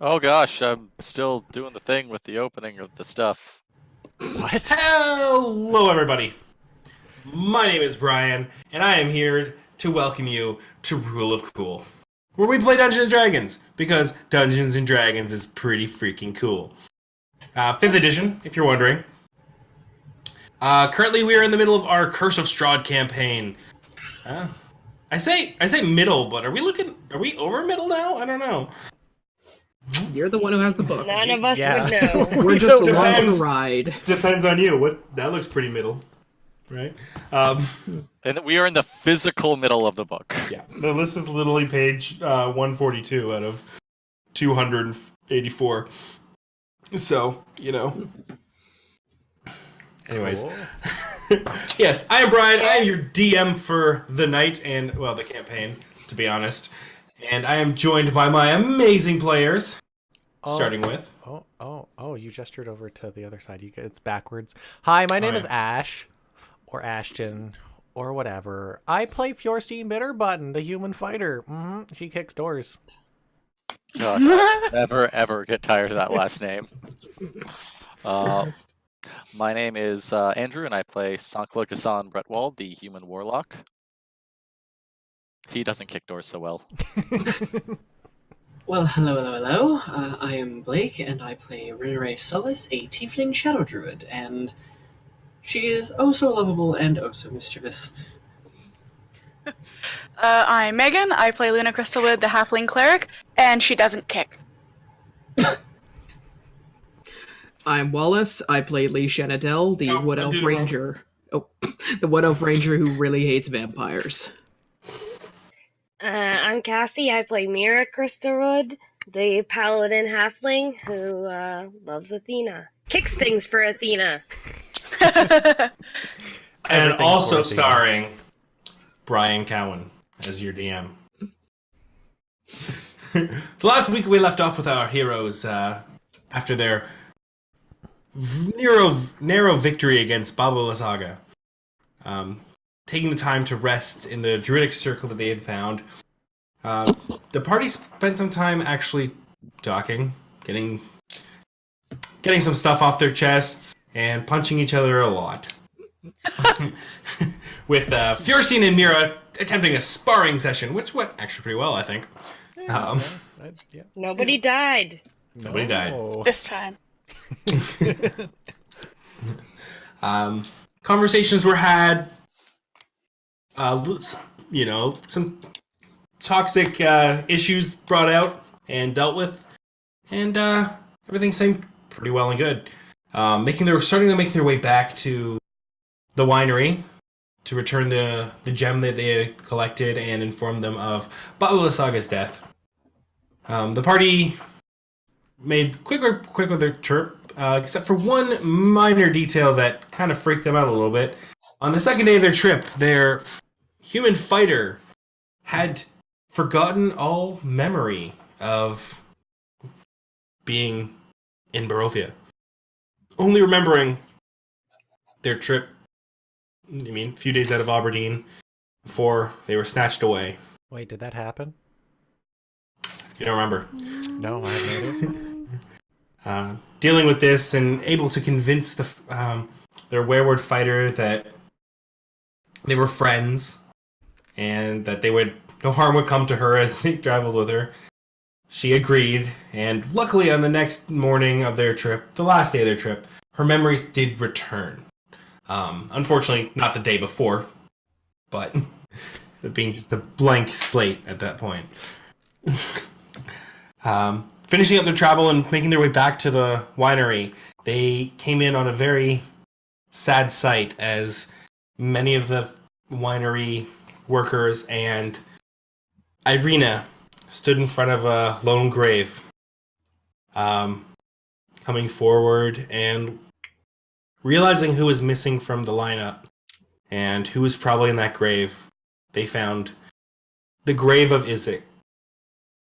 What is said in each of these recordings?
Oh gosh, I'm still doing the thing with the opening of the stuff. What? Hello, everybody. My name is Brian, and I am here to welcome you to Rule of Cool, where we play Dungeons and Dragons, because Dungeons and Dragons is pretty freaking cool. 5th edition, if you're wondering. Currently, we are in the middle of our Curse of Strahd campaign. I say middle, but are we over middle now? I don't know. You're the one who has the book. None of us Yeah. would know. We're just along for the Depends. ride. Depends on you. That looks pretty middle, right? And we are in the physical middle of the book. Yeah, the list is literally page 142 out of 284. So, Anyways. Cool. Yes, I am Brian. I am your DM for the night and, the campaign, to be honest. And I am joined by my amazing players, starting with... Oh, you gestured over to the other side. It's backwards. Hi, my name is Ash, or Ashton, or whatever. I play Fjorstein Bitterbutton, the human fighter. She kicks doors. God, I'll never ever get tired of that last name. My name is Andrew, and I play Sankla Gassan Bretwald, the human warlock. He doesn't kick doors so well. Well, hello. I am Blake, and I play Rinare Solace, a tiefling shadow druid, and she is oh so lovable and oh so mischievous. I'm Megan. I play Luna Crystalwood, the halfling cleric, and she doesn't kick. I'm Wallace. I play Lee Shenadel, the Wood Elf Ranger. Oh, the Wood Elf Ranger who really hates vampires. I'm Cassie. I play Mira Crystalwood, the paladin halfling who loves Athena. Kicks things for Athena. And Everything also for the- starring Brian Cowan as your DM. So last week we left off with our heroes after their narrow victory against Baba Lysaga. Taking the time to rest in the druidic circle that they had found. The party spent some time actually talking, getting some stuff off their chests, and punching each other a lot. With Fjorstein and Mira attempting a sparring session, which went actually pretty well, I think. Yeah. Nobody died. Nobody died. This time. Conversations were had. Some toxic issues brought out and dealt with, and everything seemed pretty well and good. Starting to make their way back to the winery to return the gem that they had collected and inform them of Baba Lysaga's death. The party made quick with their trip, except for one minor detail that kind of freaked them out a little bit. On the second day of their trip, their human fighter had forgotten all memory of being in Barovia. Only remembering their trip, a few days out of Aberdeen, before they were snatched away. Wait, did that happen? You don't remember? No, I have no idea. Dealing with this and able to convince their wayward fighter that they were friends and that no harm would come to her as they traveled with her. She agreed, and luckily on the next morning of their trip, the last day of their trip, her memories did return. Unfortunately, not the day before, but being just a blank slate at that point. Finishing up their travel and making their way back to the winery, they came in on a very sad sight as many of the winery workers and Irina stood in front of a lone grave, coming forward and realizing who was missing from the lineup and who was probably in that grave. They found the grave of Izek.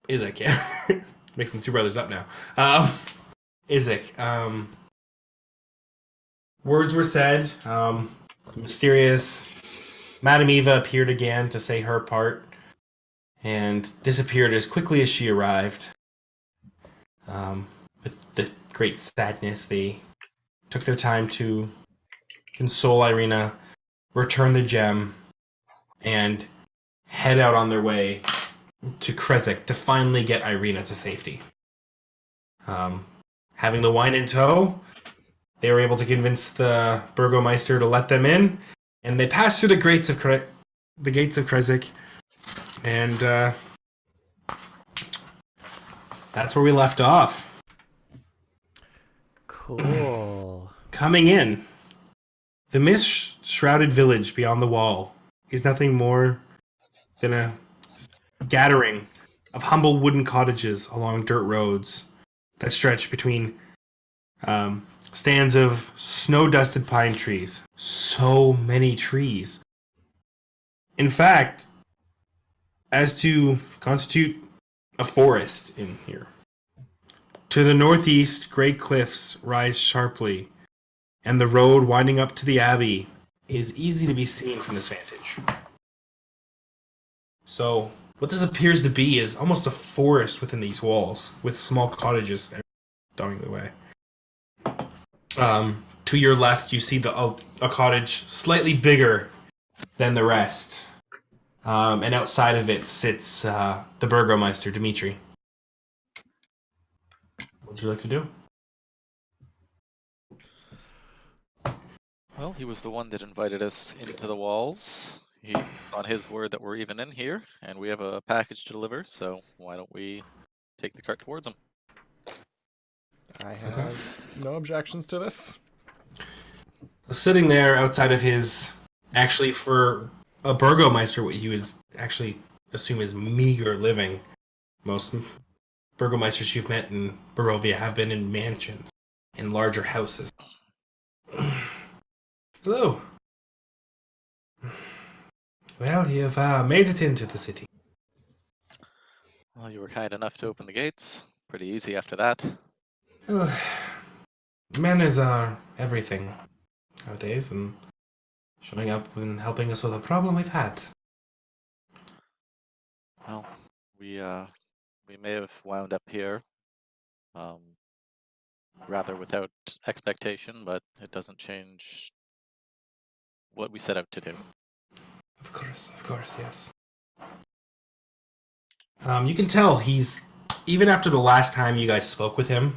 Izek, yeah. Mixing the two brothers up now. Izek. Words were said. Mysterious Madame Eva appeared again to say her part and disappeared as quickly as she arrived. With the great sadness, they took their time to console Irina, return the gem, and head out on their way to Krezek to finally get Irina to safety. Having the wine in tow, they were able to convince the Burgomeister to let them in, and they passed through the gates of Krezek, and that's where we left off. Cool. Coming in, the mist-shrouded village beyond the wall is nothing more than a gathering of humble wooden cottages along dirt roads that stretch between stands of snow-dusted pine trees. So many trees. In fact, as to constitute a forest in here. To the northeast, great cliffs rise sharply, and the road winding up to the abbey is easy to be seen from this vantage. So, what this appears to be is almost a forest within these walls, with small cottages dotting the way. To your left, you see a cottage slightly bigger than the rest. And outside of it sits the Burgomeister, Dimitri. What would you like to do? Well, he was the one that invited us into the walls. He, on his word that we're even in here, and we have a package to deliver, so why don't we take the cart towards him? I have no objections to this. Sitting there outside of his, actually for a Burgomeister, what you would actually assume is meager living. Most Burgomeisters you've met in Barovia have been in mansions, in larger houses. Hello. Well, you've made it into the city. Well, you were kind enough to open the gates. Pretty easy after that. Well, manners are everything nowadays, and showing up and helping us with a problem we've had. Well, we may have wound up here, rather without expectation, but it doesn't change what we set out to do. Of course, yes. You can tell he's, even after the last time you guys spoke with him,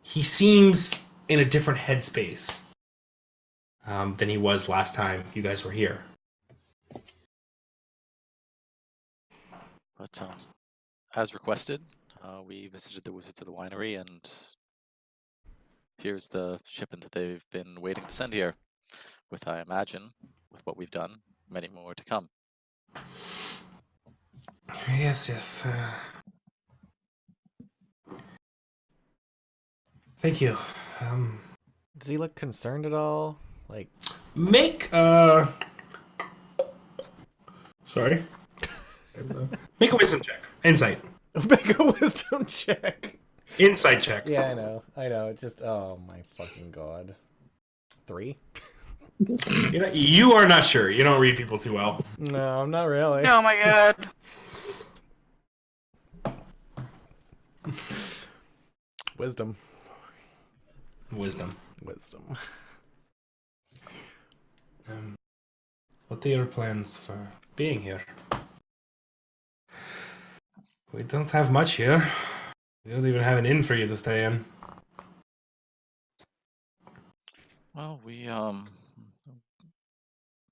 he seems in a different headspace than he was last time you guys were here. But as requested, we visited the Wizards of the Winery, and here's the shipment that they've been waiting to send here. With, I imagine, with what we've done, many more to come. Yes. Thank you. Does he look concerned at all? Like, Make sorry. Make a wisdom check. Insight. make a wisdom check. Insight check. Yeah, I know. It just, oh my fucking god. 3? You are not sure. You don't read people too well. No, not really. Oh my god. Wisdom. What are your plans for being here? We don't have much here. We don't even have an inn for you to stay in. Well,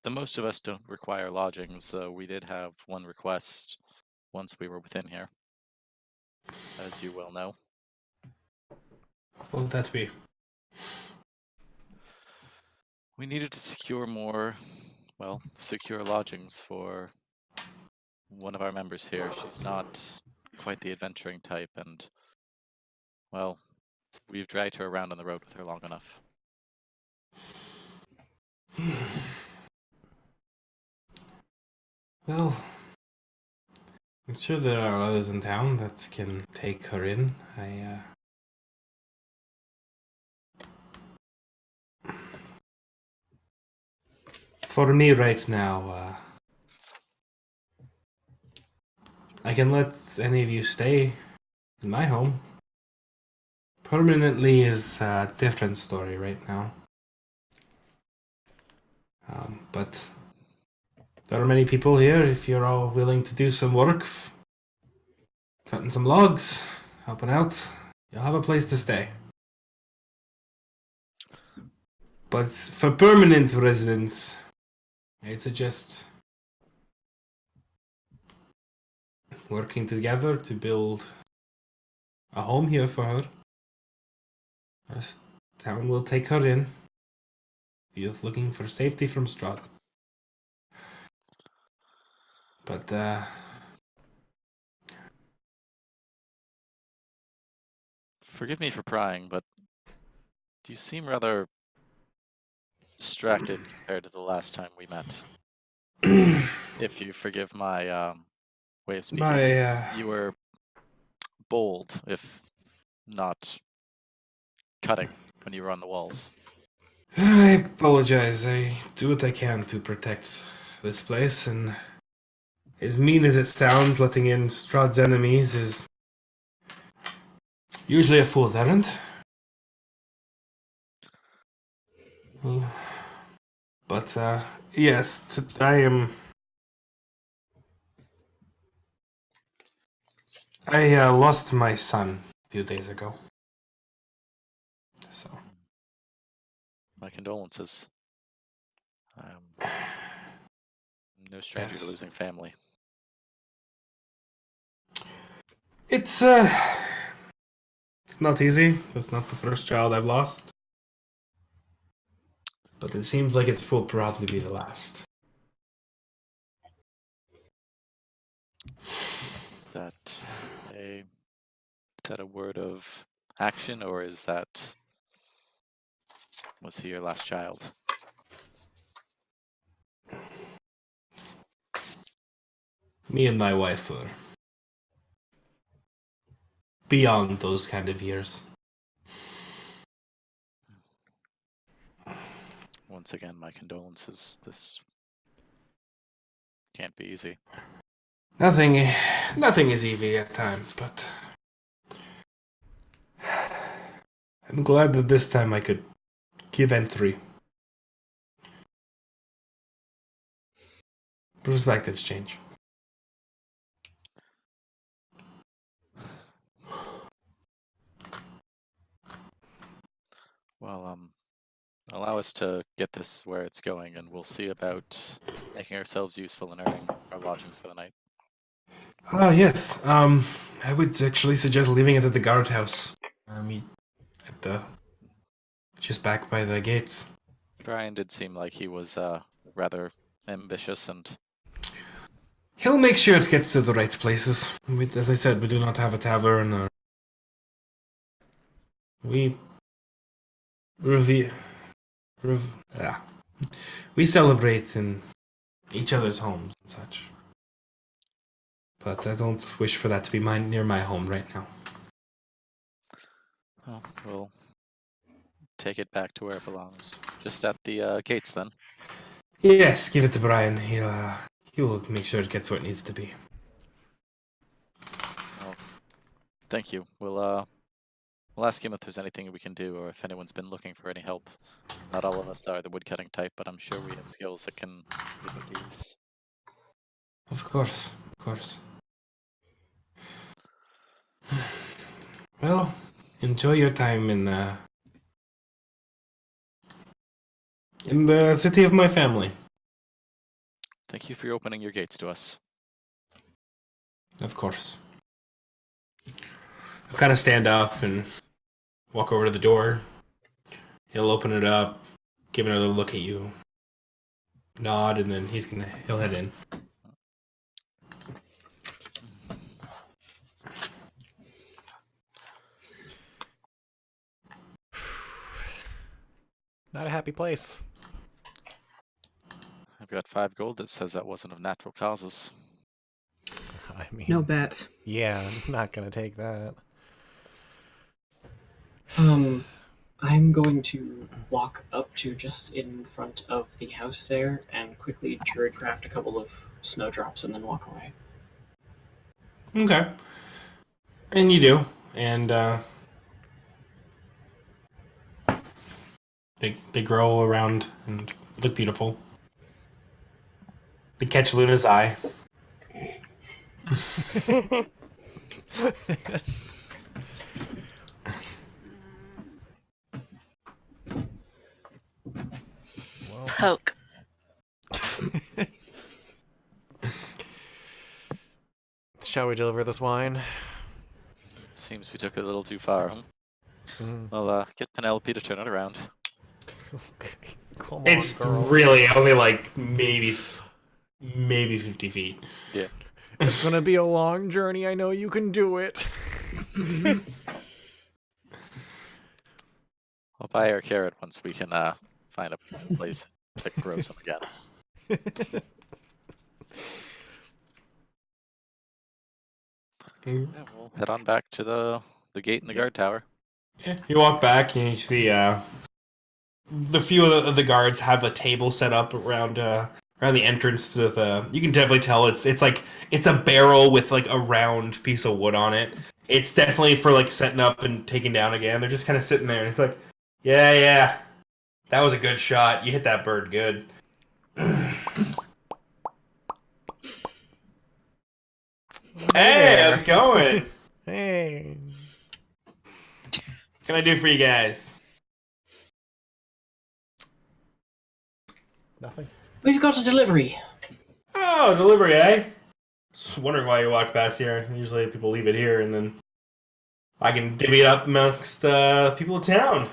the most of us don't require lodgings, though we did have one request once we were within here, as you well know. What would that be? We needed to secure secure lodgings for one of our members here. She's not quite the adventuring type, and, well, we've dragged her around on the road with her long enough. Well, I'm sure there are others in town that can take her in. For me right now, I can let any of you stay in my home. Permanently is a different story right now. But there are many people here. If you're all willing to do some work, cutting some logs, helping out, you'll have a place to stay. But for permanent residents, I'd suggest working together to build a home here for her. This town will take her in. He is looking for safety from Strahd. But, Forgive me for prying, but you seem rather distracted compared to the last time we met. If you forgive my way of speaking, you were bold, if not cutting, when you were on the walls. I apologize. I do what I can to protect this place, and as mean as it sounds, letting in Strahd's enemies is usually a fool's errand. But, yes, I lost my son a few days ago. So. My condolences. No stranger to losing family. It's not easy. It's not the first child I've lost. But it seems like it will probably be the last. Is that a word of action, or was he your last child? Me and my wife are beyond those kind of years. Once again, my condolences. This can't be easy. Nothing is easy at times, but I'm glad that this time I could give entry. Perspectives change. Well, allow us to get this where it's going, and we'll see about making ourselves useful and earning our lodgings for the night. Yes. I would actually suggest leaving it at the guardhouse. At the just back by the gates. Brian did seem like he was rather ambitious, and he'll make sure it gets to the right places. As I said, we do not have a tavern, or we we celebrate in each other's homes and such. But I don't wish for that to be near my home right now. well, we'll take it back to where it belongs. Just at the gates, then. Yes, give it to Brian. He will make sure it gets where it needs to be. Well, thank you. We'll ask him if there's anything we can do, or if anyone's been looking for any help. Not all of us are the woodcutting type, but I'm sure we have skills that can be put to use. Of course. Well, enjoy your time in the city of my family. Thank you for opening your gates to us. Of course. I'll kind of stand up and walk over to the door. He'll open it up, give another look at you, nod, and then he'll head in. Not a happy place. I've got 5 gold that says that wasn't of natural causes. I mean, No bet. Yeah, I'm not gonna take that. I'm going to walk up to just in front of the house there and quickly druidcraft a couple of snowdrops and then walk away. Okay. And you do. And they grow around and look beautiful. They catch Luna's eye. Poke. Shall we deliver this wine? Seems we took it a little too far. Well, get Penelope to turn it around. Okay. Come on, It's girl. really only like maybe 50 feet. Yeah. It's gonna be a long journey. I know you can do it. I'll buy her a carrot once we can find a place that grows them again. Yeah, we'll head on back to the gate in the guard tower. Yeah, you walk back and you see the few of the guards have a table set up around the entrance to the. You can definitely tell it's a barrel with like a round piece of wood on it. It's definitely for like setting up and taking down again. They're just kind of sitting there and it's like, yeah, that was a good shot. You hit that bird good. Hey, how's it going? Hey. What can I do for you guys? Nothing. We've got a delivery. Oh, delivery, eh? Just wondering why you walked past here. Usually people leave it here, and then I can divvy it up amongst the people of town.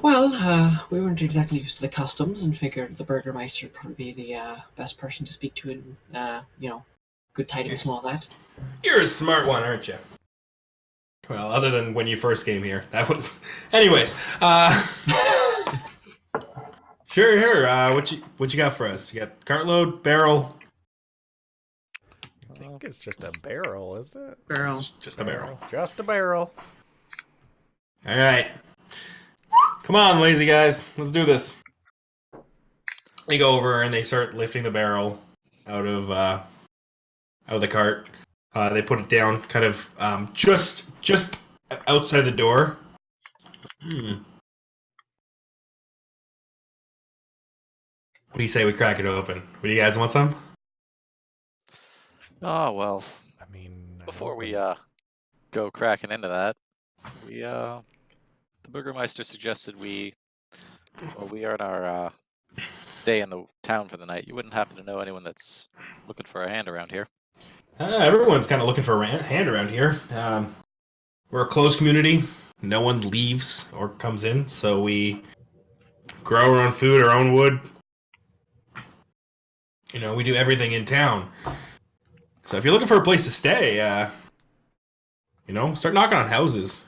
Well, we weren't exactly used to the customs and figured the Burgermeister would probably be the best person to speak to in, good tidings and all that. You're a smart one, aren't you? Well, other than when you first came here. That was... Anyways, Sure, what you got for us? You got cartload, barrel? I think it's just a barrel, is it? Barrel. Just a barrel. Just a barrel. Alright. Come on, lazy guys. Let's do this. They go over and they start lifting the barrel out of the cart. They put it down kind of just outside the door. What do you say we crack it open? What do you guys want some? Oh well. I mean, Before we go cracking into that, the Burgermeister suggested we are in our stay in the town for the night. You wouldn't happen to know anyone that's looking for a hand around here? Everyone's kind of looking for a hand around here. We're a closed community. No one leaves or comes in, so we grow our own food, our own wood. You know, we do everything in town. So if you're looking for a place to stay, start knocking on houses.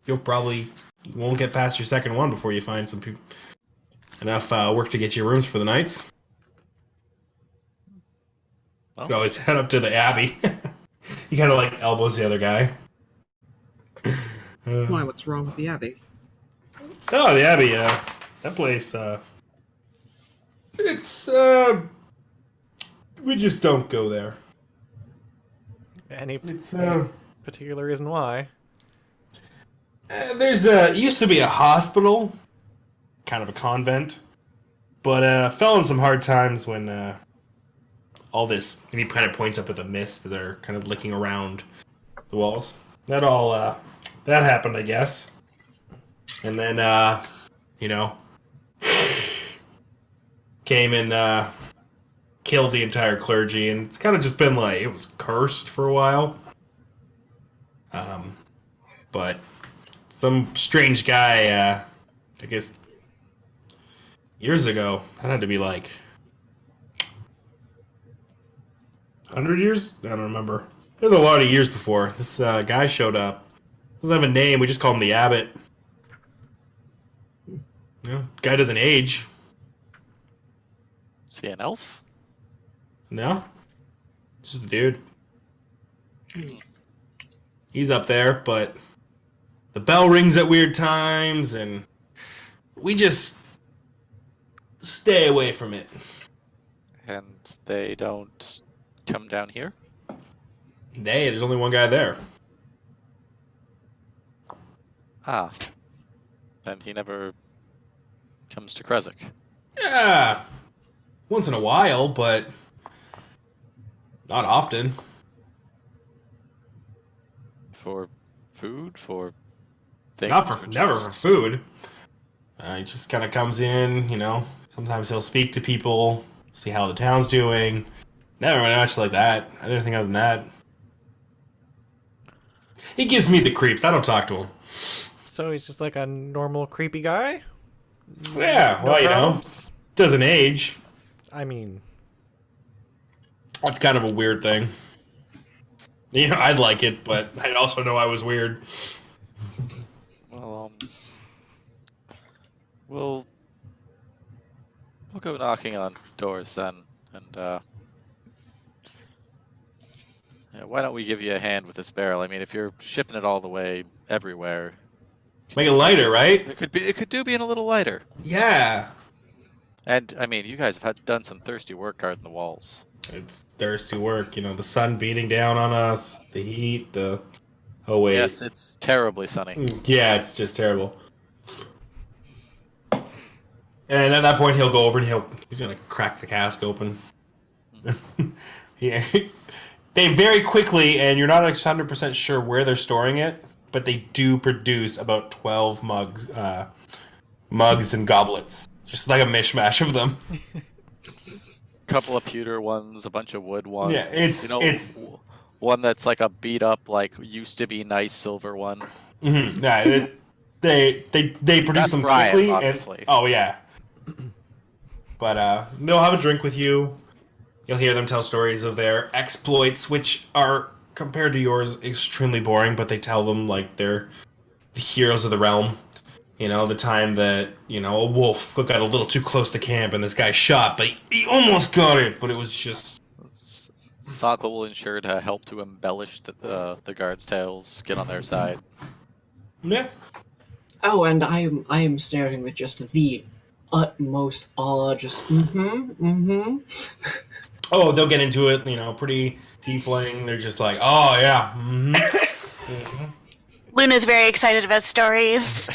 You'll probably won't get past your second one before you find some people enough work to get you rooms for the nights. Well, You could always head up to the Abbey. You kind of like elbows the other guy. Why? What's wrong with the Abbey? Oh, the Abbey. That place. It's we just don't go there. any It's particular reason why? there's it used to be a hospital, kind of a convent, but fell in some hard times when all this. And he kind of points up at the mist that are kind of licking around the walls. That all that happened, I guess. And then came and killed the entire clergy, and it's kind of just been like it was cursed for a while. But some strange guy, I guess years ago, that had to be like 100 years? I don't remember. There's a lot of years before. This guy showed up. Doesn't have a name, we just call him the Abbot. Guy doesn't age. is he an elf? No? Just a dude. He's up there, but the bell rings at weird times, and we just stay away from it. And they don't come down here? Hey, there's only one guy there. Ah. Then he never comes to Kresik. Yeah, once in a while, but not often. For food? For things? Not or for never for just... food. He just kind of comes in, you know. Sometimes he'll speak to people, see how the town's doing. Never really much like that. Anything other than that. He gives me the creeps. I don't talk to him. So he's just like a normal creepy guy? Yeah, No well, problems? doesn't age. I mean, That's kind of a weird thing. You know, I'd like it, but I'd also know I was weird. Well, we'll go knocking on doors then, and yeah, why don't we give you a hand with this barrel? I mean, if you're shipping it all the way everywhere, Make it lighter, right? it could do being a little lighter. Yeah. And I mean, you guys have done some thirsty work guarding the walls. It's thirsty work, you know, the sun beating down on us, the heat, the... Oh, wait. Yes, it's terribly sunny. Yeah, it's just terrible. And at that point, he'll go over and he's gonna crack the cask open. Yeah. They very quickly, and you're not 100% sure where they're storing it, but they do produce about 12 mugs and goblets. Just like a mishmash of them. Couple of pewter ones, a bunch of wood ones. Yeah, it's one that's like a beat up, like used to be nice silver one. Mm-hmm. Yeah, they produce That's them Brian's, quickly. obviously. Oh yeah. But they'll have a drink with you. You'll hear them tell stories of their exploits, which are, compared to yours, extremely boring, but they tell them like they're the heroes of the realm. You know, the time that, you know, a wolf got a little too close to camp and this guy shot, but he almost got it, but it was just... Sokka will ensure to help to embellish the guards' tales, get on their side. Yeah. Oh, and I am staring with just the utmost awe, just Oh, they'll get into it, you know, pretty tiefling. They're just like, oh, yeah. Mm-hmm. Luna's very excited about stories.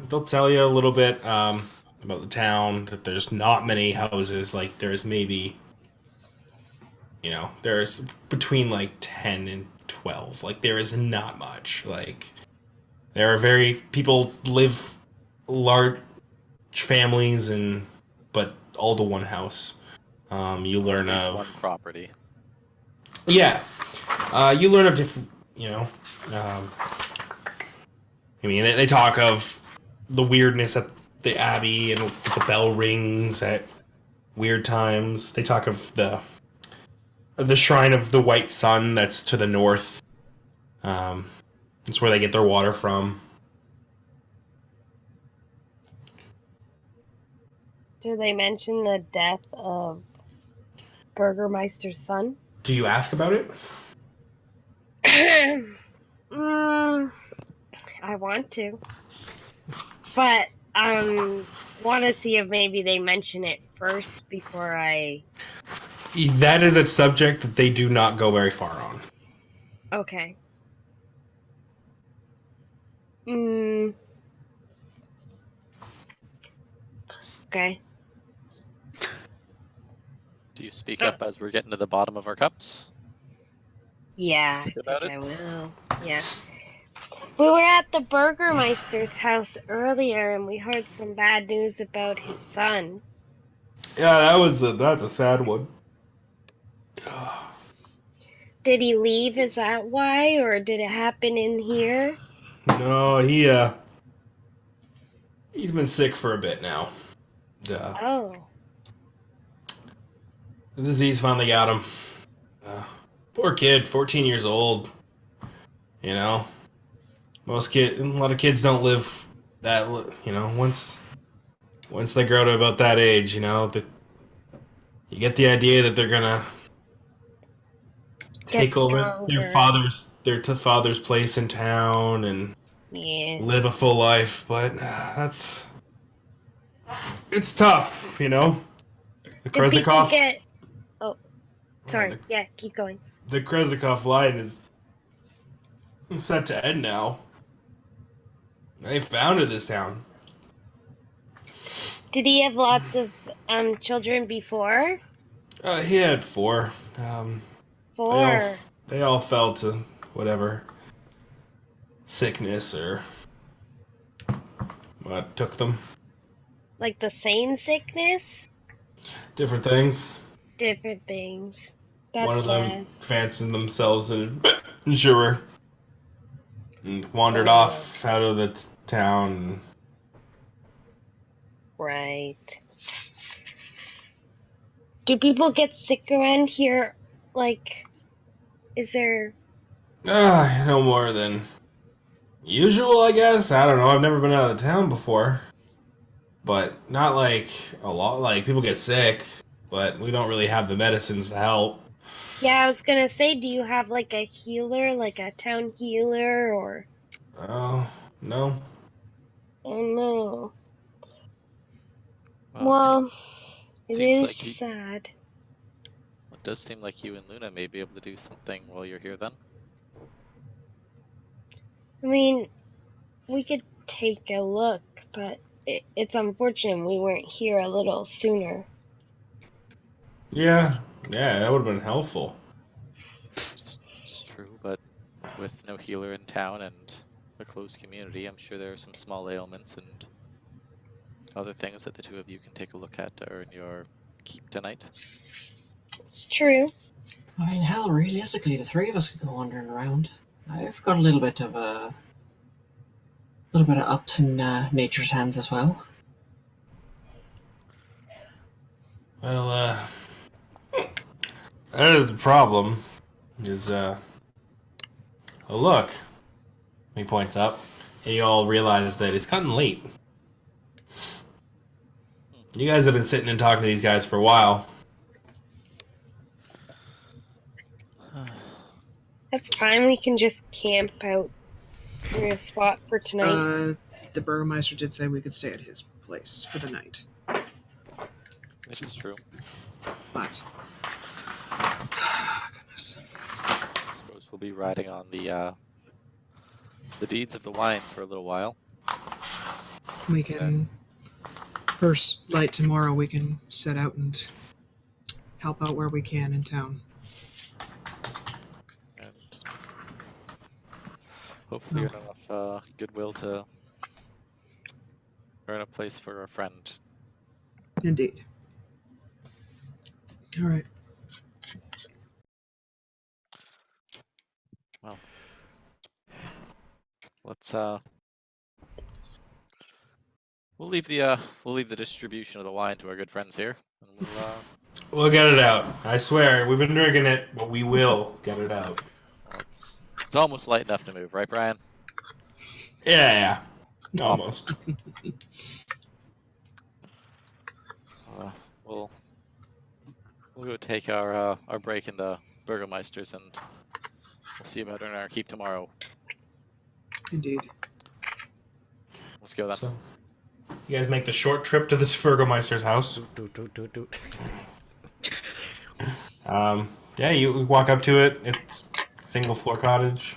They'll tell you a little bit about the town, that there's not many houses. Like, there's maybe, you know, there's between, like, 10 and 12. Like, there is not much. Like, there are people live large families, but all to one house. You learn of... one property. Yeah. You learn of different, you know, I mean, they talk of the weirdness at the Abbey and the bell rings at weird times. They talk of the Shrine of the White Sun that's to the north. It's where they get their water from. Do they mention the death of Burgermeister's son? Do you ask about it? I want to. But want to see if maybe they mention it first before I... That is a subject that they do not go very far on. Okay. Okay. Do you speak up as we're getting to the bottom of our cups? Yeah, I Think about think it? I will. Yeah. We were at the Burgermeister's house earlier and we heard some bad news about his son. Yeah, that's a sad one. Did he leave? Is that why? Or did it happen in here? No, he's been sick for a bit now. Oh. The disease finally got him. Poor kid, 14 years old. You know, a lot of kids don't live that. You know, once they grow to about that age, you know, you get the idea that they're gonna take over their father's place in town and live a full life. But it's tough, you know. The Did people Krezikov. get? Oh, sorry. the- Yeah, keep going. The Krezikov line is set to end now. They founded this town. Did he have lots of children before? He had 4. Four. They all fell to whatever sickness or what took them. Like the same sickness? Different things. Different things. That's One of them sad. fancied themselves an insurer and wandered Oh. off out of the town. Right. Do people get sick around here? Like, is there... No more than usual, I guess. I don't know. I've never been out of the town before. But not like a lot. Like, people get sick, but we don't really have the medicines to help. Yeah, I was gonna say, do you have like a healer, like a town healer, or... Oh, no. Oh no. Well, Well, it seems is like you- sad. it does seem like you and Luna may be able to do something while you're here then. I mean, we could take a look, but it's unfortunate we weren't here a little sooner. Yeah, that would have been helpful. It's true, but with no healer in town and a closed community, I'm sure there are some small ailments and other things that the two of you can take a look at to earn your keep tonight. It's true. I mean, hell, realistically, the 3 of us could go wandering around. I've got a little bit of ups in nature's hands as well. Well, that is the problem. Is, oh, look. He points up, and you all realize that it's gotten late. You guys have been sitting and talking to these guys for a while. That's fine, we can just camp out in a spot for tonight. The Burgermeister did say we could stay at his place for the night. Which is true. But... goodness. I suppose we'll be riding on the deeds of the wine for a little while. We can... First light tomorrow, we can set out and help out where we can in town. And hopefully earn enough goodwill to earn a place for a friend. Indeed. All right. Well, let's we'll leave the distribution of the wine to our good friends here, and We'll get it out. I swear, we've been drinking it, but we will get it out. well, it's almost light enough to move, right, Brian? Yeah. Almost. We'll go take our break in the Burgermeisters, and we'll see about earning our keep tomorrow. Indeed. Let's go then. So, you guys make the short trip to the Burgermeister's house. Doot. Yeah, you walk up to it. It's single floor cottage.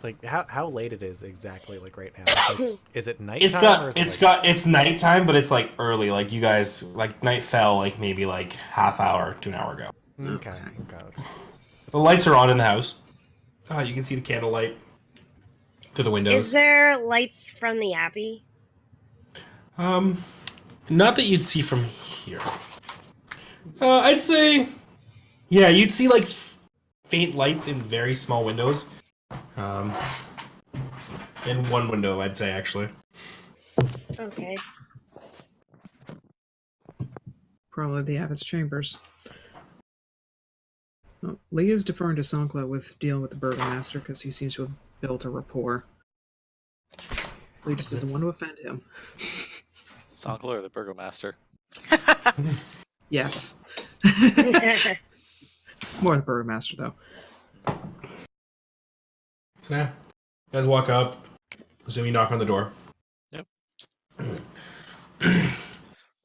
Like how late it is exactly? Like right now, is it nighttime? It's nighttime, but it's like early. Like you guys, like night fell like maybe like half hour to an hour ago. Okay. God. The lights are on in the house. You can see the candlelight through the windows. Is there lights from the Abbey? Not that you'd see from here. I'd say, yeah, you'd see like faint lights in very small windows. In one window, I'd say actually. Okay. Probably the Abbot's chambers. Well, Lee is deferring to Sankla with dealing with the Burgomaster because he seems to have built a rapport. Lee just doesn't want to offend him. Sonkler or the Burgomaster? Yes. More the Burgomaster, though. So yeah, you guys walk up. Assume you knock on the door. Yep.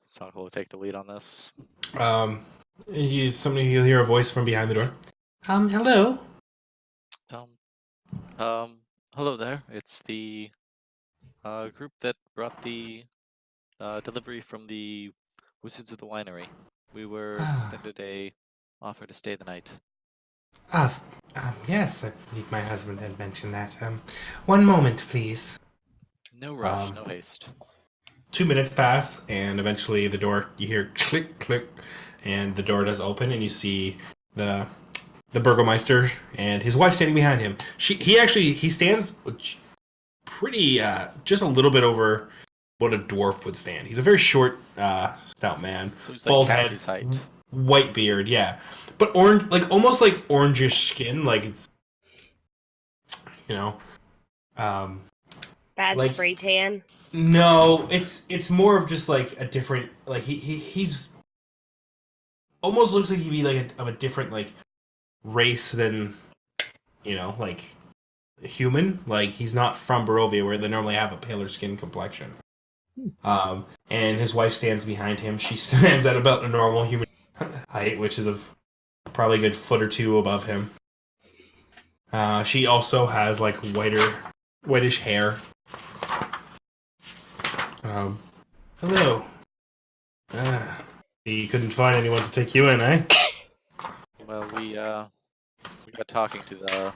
Sonic will take the lead on this. You'll hear a voice from behind the door. Hello. Um, hello there. It's the group that brought the delivery from the Wizards of the Winery. We were extended a offer to stay the night. Yes, I believe my husband had mentioned that. One moment, please. No rush, no haste. 2 minutes pass, and eventually you hear click, click, and the door does open, and you see the Burgomeister and his wife standing behind him. He stands pretty, just a little bit over what a dwarf would stand. He's a very short, stout man. So he's bald like head, Cassie's height. white beard, yeah. But orange, almost like orangish skin, like it's, you know, Bad like, spray tan. no, it's more of just like a different, like he's almost looks like he'd be like of a different like race than, like human. Like he's not from Barovia where they normally have a paler skin complexion. And his wife stands behind him. She stands at about a normal human height, which is probably a good foot or two above him. She also has like whitish hair. Hello. You couldn't find anyone to take you in, eh? Well, we got talking to the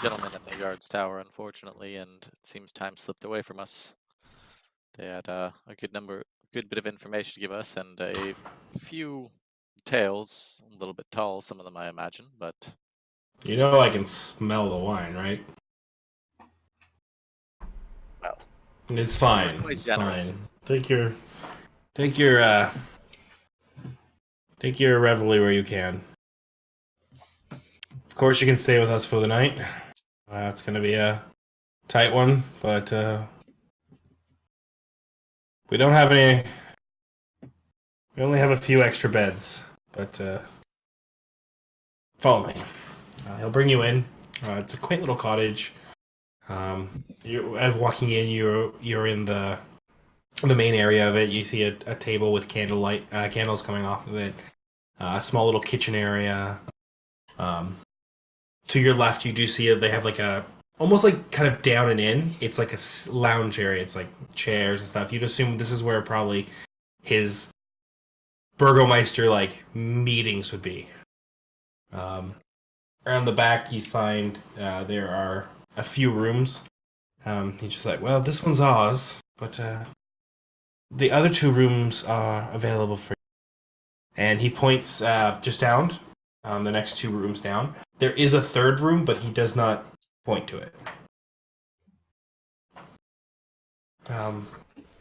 gentleman in the guard's tower, unfortunately, and it seems time slipped away from us. They had a good bit of information to give us, and a few tales, a little bit tall, some of them I imagine, but You know I can smell the wine, right? well, It's fine. we're quite It's generous. fine. Take your reveille where you can. Of course, you can stay with us for the night. It's gonna be a tight one, but we don't have any. We only have a few extra beds, but follow me. He'll bring you in. It's a quaint little cottage. As walking in, you're in the main area of it. You see a table with candles coming off of it. A small little kitchen area. To your left, you do see they have like almost like kind of down and in. It's like a lounge area. It's like chairs and stuff. You'd assume this is where probably his Burgomeister like meetings would be. Around the back, you find there are a few rooms. He's just like, well, this one's ours, but the other 2 rooms are available for you. And he points just down, the next 2 rooms down. There is a 3rd room, but he does not point to it.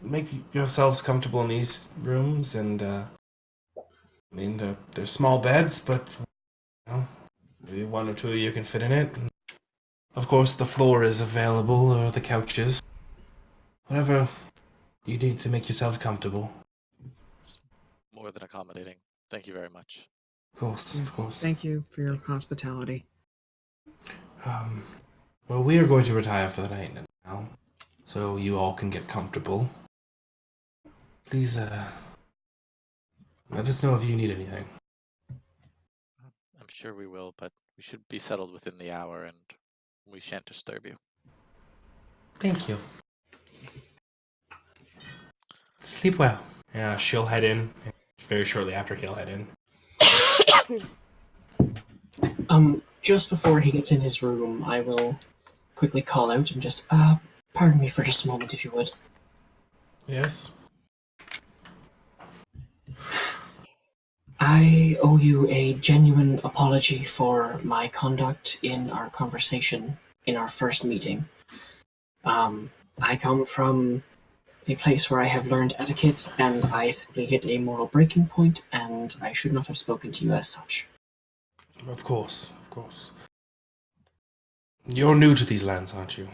Make yourselves comfortable in these rooms, and they're small beds, but maybe 1 or 2 of you can fit in it. And of course, the floor is available, or the couches. Whatever you need to make yourselves comfortable. It's more than accommodating. Thank you very much. Of course, of course. Thank you for your hospitality. Well, we are going to retire for the night now, so you all can get comfortable. Please, let us know if you need anything. I'm sure we will, but we should be settled within the hour, and we shan't disturb you. Thank you. Sleep well. Yeah, she'll head in. Very shortly after, he'll head in. Just before he gets in his room, I will quickly call out and just, pardon me for just a moment, if you would. Yes? I owe you a genuine apology for my conduct in our conversation in our first meeting. I come from a place where I have learned etiquette, and I simply hit a moral breaking point, and I should not have spoken to you as such. Of course, of course. You're new to these lands, aren't you?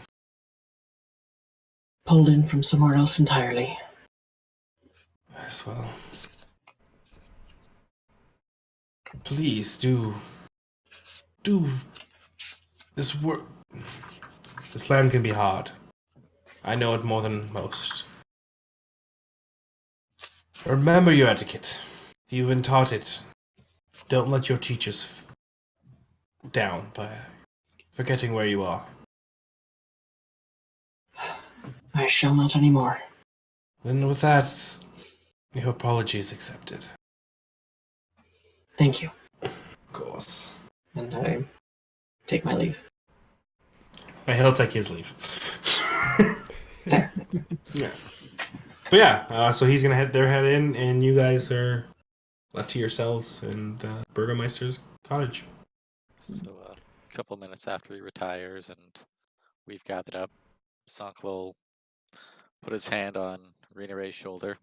Pulled in from somewhere else entirely. Yes, well. Please do this work. This land can be hard. I know it more than most. Remember your etiquette. If you've been taught it, don't let your teachers down by forgetting where you are. I shall not anymore. Then with that, your apology is accepted. Thank you. Of course. And I take my leave. He'll take his leave. Fair. Yeah. But yeah, so he's gonna head in, and you guys are left to yourselves in the Burgomeister's cottage. So a couple minutes after he retires and we've gathered up, Sonk will put his hand on Rena Ray's shoulder.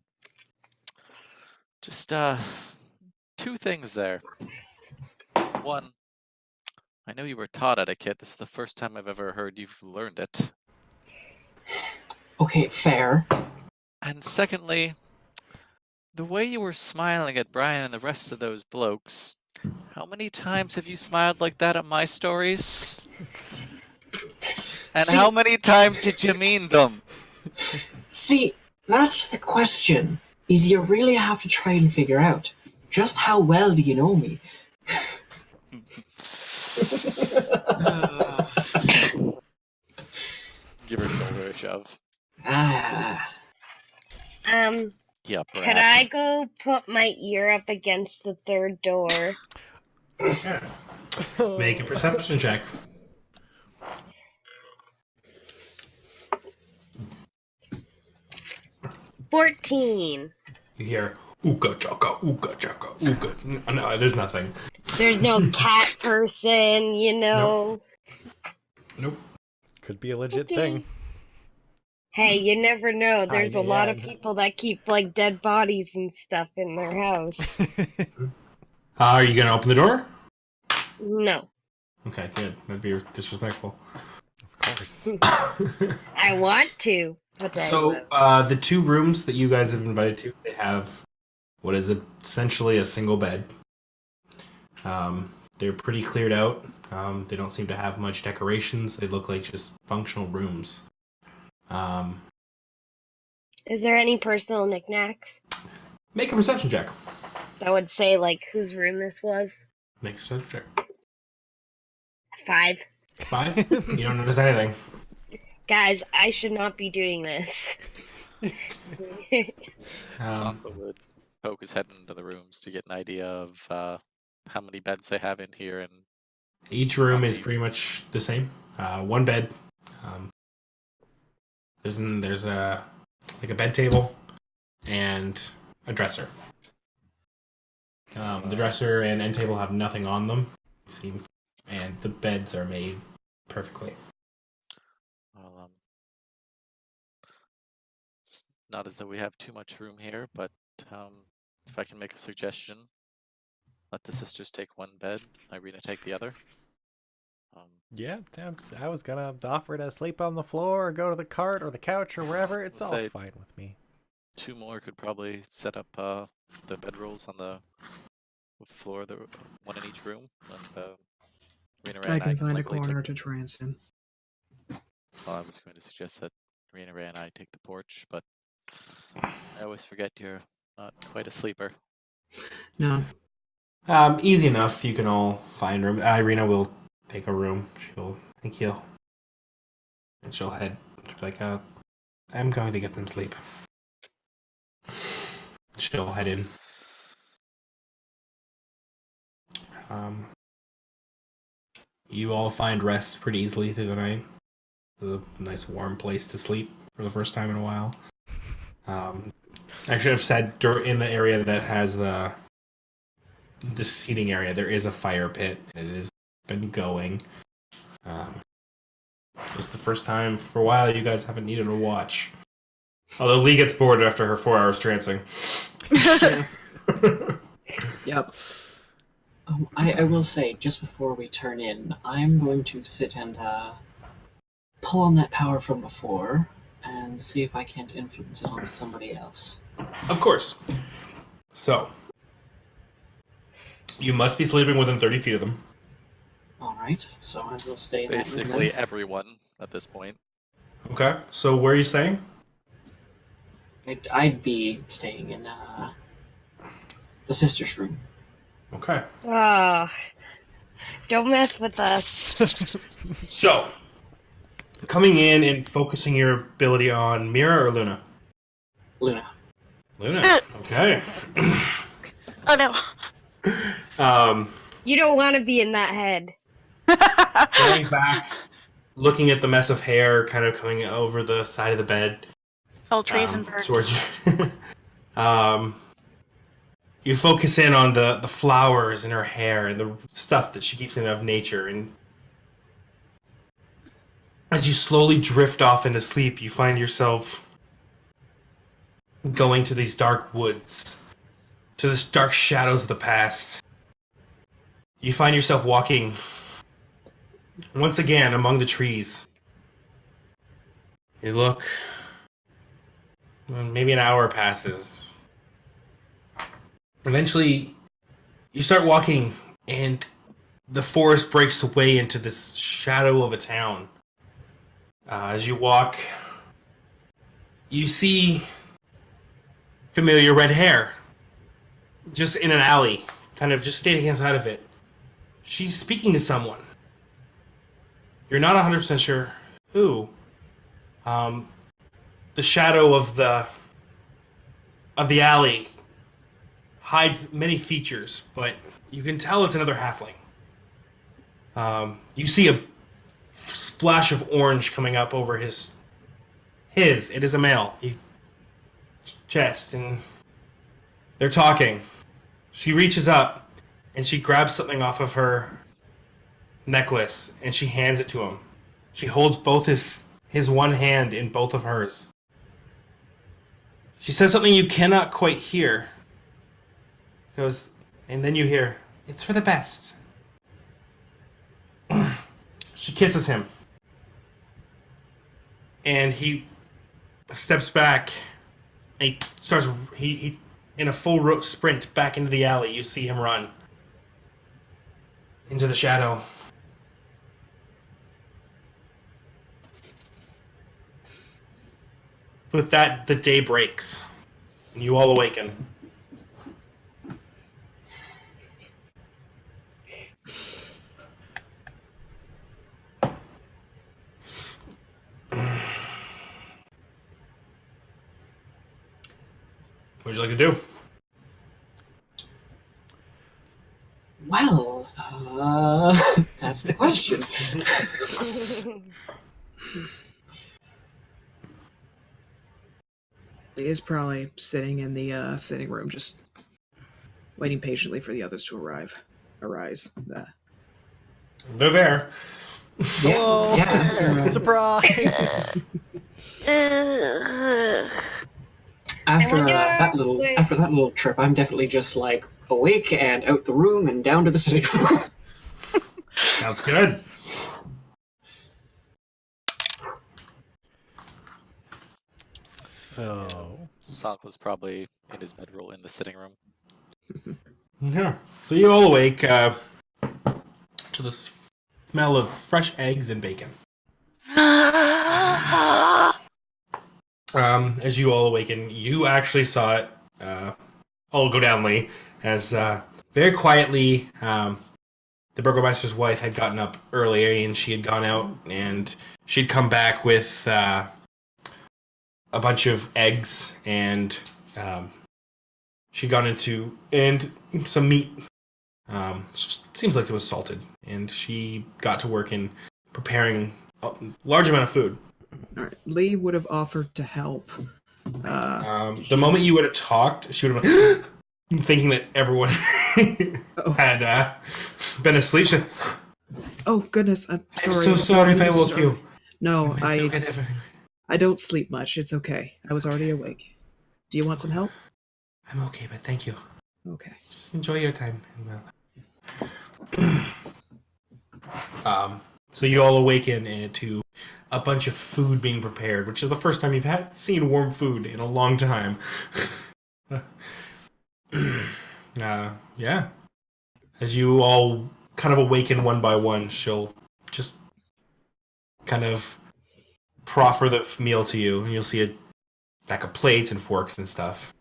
Just two things there. One, I know you were taught etiquette. This is the first time I've ever heard you've learned it. Okay, fair. And secondly, the way you were smiling at Brian and the rest of those blokes, how many times have you smiled like that at my stories? And See- how many times did you mean them? See, that's the question, is you really have to try and figure out, just how well do you know me? Give her shoulder a shove. Ah, Yeah, Could I go put my ear up against the third door? Yes. Make a perception check. 14. You hear ooga chaka, ooga. No, there's nothing. There's no cat person, you know. Nope. Could be a legit Okay. thing. Hey, you never know. There's a lot of yeah. people that keep like dead bodies and stuff in their house. Are you gonna open the door? No. Okay, good. That'd be disrespectful. Of course. I want to. But I So, won't. the two rooms that you guys have invited to, they have what is essentially a single bed. They're pretty cleared out. They don't seem to have much decorations. They look like just functional rooms. Is there any personal knickknacks Make a perception check. that would say like whose room this was? Make a perception check. 5. 5? You don't notice anything. Guys, I should not be doing this. Sonka would poke his head into the rooms to get an idea of how many beds they have in here, and Each room is pretty much the same. One bed. There's a like a bed table and a dresser. The dresser and end table have nothing on them, and the beds are made perfectly. well, it's not as though we have too much room here, but if I can make a suggestion, let the sisters take one bed, Irina take the other. Yeah, I was gonna offer to sleep on the floor or go to the cart or the couch or wherever. It's all Say- fine with me. Two more could probably set up the bedrolls on the floor, one in each room, and Rena Ray I and can find a likely corner take. to trance in. Well, I was going to suggest that Rena Ray and I take the porch, but I always forget you're not quite a sleeper. No. Easy enough. You can all find room. Irina will take a room. Thank you. And she'll head. She'll be like, I'm going to get some sleep. She'll head in. You all find rest pretty easily through the night. It's a nice warm place to sleep for the first time in a while. I should have said in the area that has the seating area, there is a fire pit. It has been going. This is the first time for a while you guys haven't needed a watch. Although Lee gets bored after her 4 hours trancing. Yep. I will say, just before we turn in, I'm going to sit and pull on that power from before and see if I can't influence it on somebody else. Of course. So, you must be sleeping within 30 feet of them. Alright, so I will stay in that room Basically everyone at this point. Okay, so where are you staying? I'd be staying in the sister's room. Okay. Ah, don't mess with us. So, coming in and focusing your ability on Mira or Luna? Luna. Luna. Okay. Oh no. You don't want to be in that head. Going back, looking at the mess of hair kind of coming over the side of the bed. All trees and birds. Towards you. You focus in on the flowers in her hair and the stuff that she keeps in of nature, and as you slowly drift off into sleep, you find yourself going to these dark woods, to the dark shadows of the past. You find yourself walking once again among the trees. You look, well, maybe an hour passes. Eventually, you start walking, and the forest breaks away into this shadow of a town. As you walk, you see familiar red hair, just in an alley, kind of just standing inside of it. She's speaking to someone. You're not 100% sure who. The shadow of the alley hides many features, but you can tell it's another halfling. You see a splash of orange coming up over his. It is a male. Chest, and they're talking. She reaches up, and she grabs something off of her necklace, and she hands it to him. She holds both his one hand in both of hers. She says something you cannot quite hear. Goes, and then you hear, "It's for the best." She kisses him. And he steps back. And he starts, he in a full sprint back into the alley. You see him run into the shadow. With that, the day breaks. And you all awaken. What would you like to do? Well, that's the question. He is probably sitting in the sitting room, just waiting patiently for the others to arise. They're there. Hello. Yeah. Surprise. After wonder that little trip, I'm definitely just like awake and out the room and down to the sitting room. Sounds good. So, Sock was probably in his bedroll in the sitting room. Yeah. So you all awake to the smell of fresh eggs and bacon. As you all awaken, you actually saw it all go down, Lee, as very quietly the burgomaster's wife had gotten up earlier and she had gone out and she'd come back with a bunch of eggs and she'd gone into and some meat. Seems like it was salted, and she got to work in preparing a large amount of food. All right, Lee would have offered to help. The moment you would have talked, she would have been thinking that everyone had been asleep. She, Oh goodness, I'm sorry. I'm so sorry if I woke you. No, It's okay. I don't sleep much. It's okay. I was already awake. Do you want some help? I'm okay, but thank you. Okay. Just enjoy your time. So you all awaken to a bunch of food being prepared, which is the first time you've seen warm food in a long time. Yeah. As you all kind of awaken one by one, she'll just kind of proffer the meal to you, and you'll see stack of plates and forks and stuff.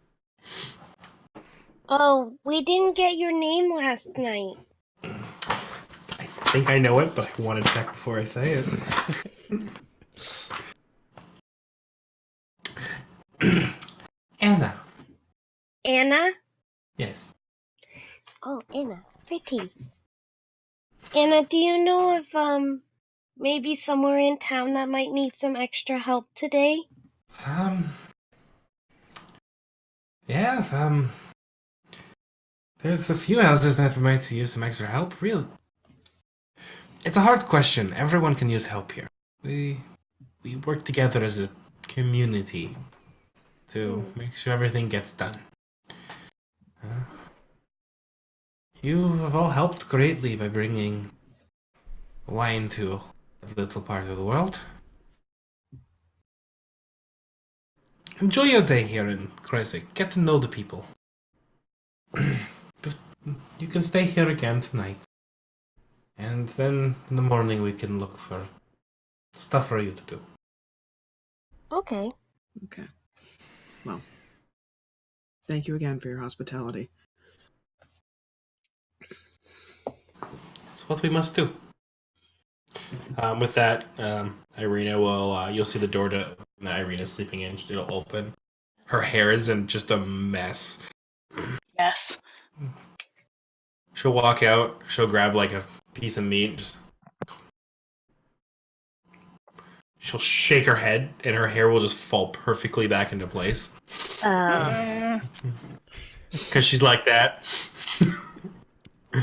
Oh, we didn't get your name last night. I think I know it, but I want to check before I say it. Anna. Anna? Yes. Oh, Anna. Pretty. Anna, do you know if, maybe somewhere in town that might need some extra help today? Yeah, there's a few houses that might use some extra help, really. It's a hard question. Everyone can use help here. We work together as a community to make sure everything gets done. You have all helped greatly by bringing wine to a little part of the world. Enjoy your day here in Kresik. Get to know the people. You can stay here again tonight. And then in the morning we can look for stuff for you to do. Okay. Okay. Well, thank you again for your hospitality. That's what we must do. With that, Irina will. You'll see the door that Irina's sleeping in. It'll open. Her hair is in just a mess. Yes. She'll walk out. She'll grab like a piece of meat. And she'll shake her head, and her hair will just fall perfectly back into place. Because she's like that.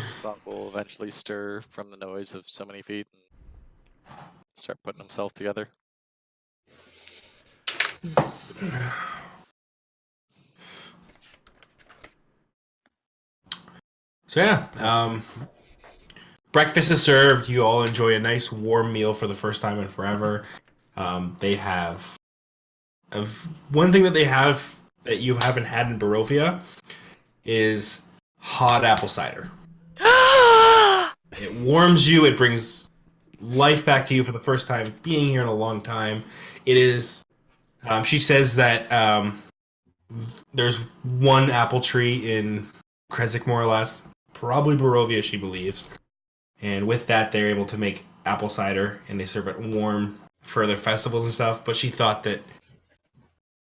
Spunk will eventually stir from the noise of so many feet and start putting himself together. So yeah, breakfast is served. You all enjoy a nice warm meal for the first time in forever. They have one thing that they have that you haven't had in Barovia is hot apple cider. It warms you. It brings life back to you for the first time being here in a long time. It is. She says that there's one apple tree in Kresik, more or less. Probably Barovia, she believes. And with that, they're able to make apple cider, and they serve it warm for their festivals and stuff. But she thought that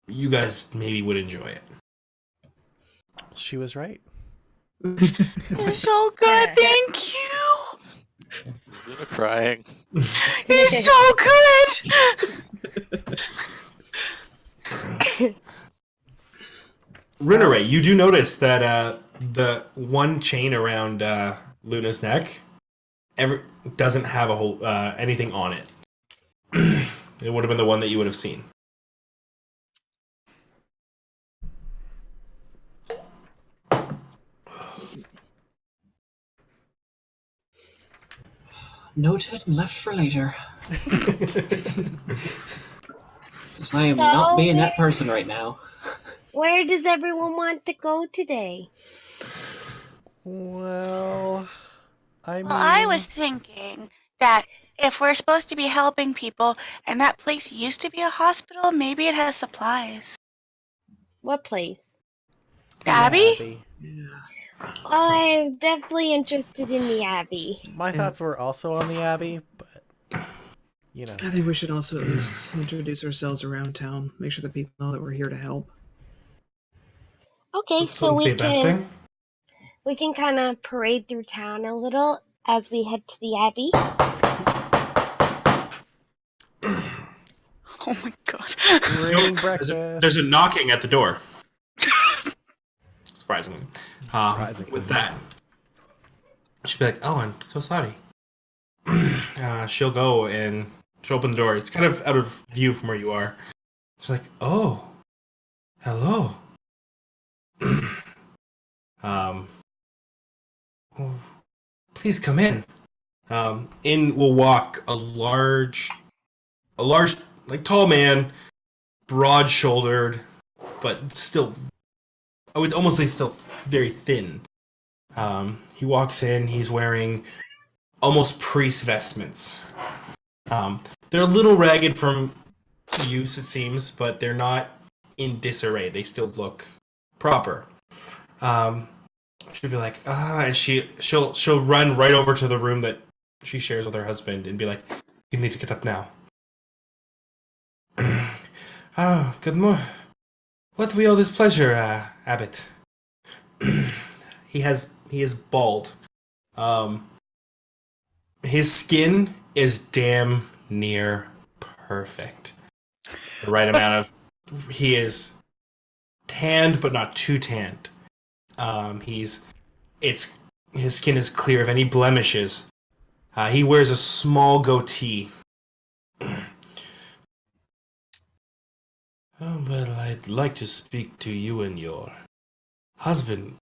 you guys maybe would enjoy it. She was right. It's so good, thank you. Is Luna crying? It's so good. Rinneray, you do notice that the one chain around Luna's neck doesn't have a whole anything on it. It would have been the one that you would have seen. Noted and left for later. Because I am So, not being that person right now. Where does everyone want to go today? Well, I mean... Well, I was thinking that if we're supposed to be helping people and that place used to be a hospital, maybe it has supplies. What place? The Abbey? Yeah. Oh, I'm definitely interested in the Abbey. My thoughts were also on the Abbey, but, you know. I think we should also at least introduce ourselves around town. Make sure that people know that we're here to help. Okay, so Wouldn't be a bad we can kind of parade through town a little as we head to the Abbey. Oh my god. Bring breakfast. There's a knocking at the door. Surprisingly. Surprisingly. With that, she'll be like, "Oh, I'm so sorry." She'll go and she'll open the door. It's kind of out of view from where you are. She's like, "Oh, hello." Well, please come in. In will walk a large, like tall man, broad-shouldered, but still, I would almost say still very thin. He walks in. He's wearing almost priest vestments. They're a little ragged from use, it seems, but they're not in disarray. They still look proper. She'll be like, and she'll run right over to the room that she shares with her husband and be like, "You need to get up now." Good morning. What we owe this pleasure, Abbott? He is bald. His skin is damn near perfect. The right amount of. He is tanned, but not too tanned. His skin is clear of any blemishes. He wears a small goatee. Oh, well, I'd like to speak to you and your husband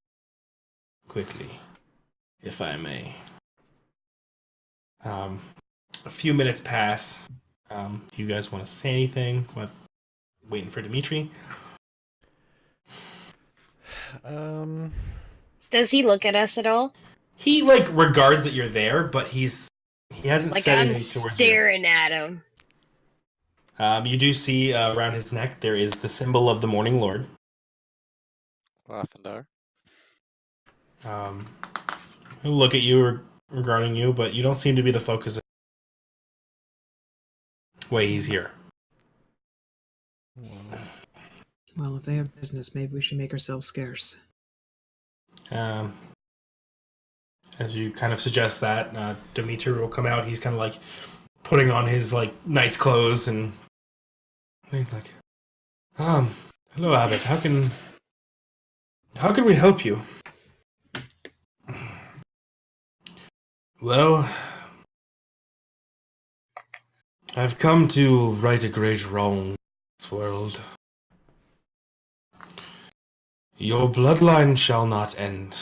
quickly, if I may. A few minutes pass. Do you guys want to say anything? Waiting for Dimitri? Does he look at us at all? He regards that you're there, but he hasn't said I'm anything towards you. staring at him. You do see around his neck there is the symbol of the Morning Lord. Lathendar. He'll look at you regarding you, but you don't seem to be the focus of why he's here. Well, if they have business, maybe we should make ourselves scarce. As you kind of suggest that, Dimitri will come out. He's kind of putting on his nice clothes and he's like, hello, Abbott. How can we help you? Well, I've come to right a great wrong in this world. Your bloodline shall not end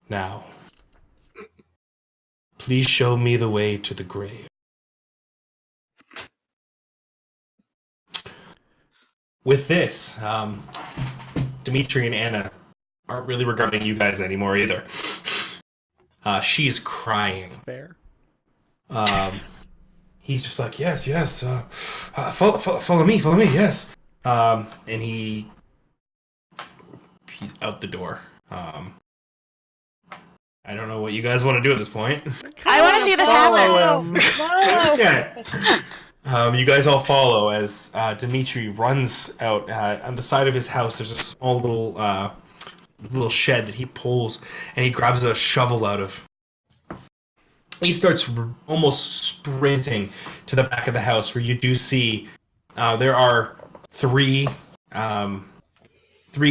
now. Please show me the way to the grave. With this, Dimitri and Anna aren't really regarding you guys anymore either. She's crying. That's fair. He's just like, yes, follow me, yes. And he's out the door. I don't know what you guys want to do at this point. I want to see this happen. Follow. You guys all follow as Dimitri runs out. On the side of his house, there's a small little shed that he pulls, and he grabs a shovel out of. He starts almost sprinting to the back of the house, where you do see there are three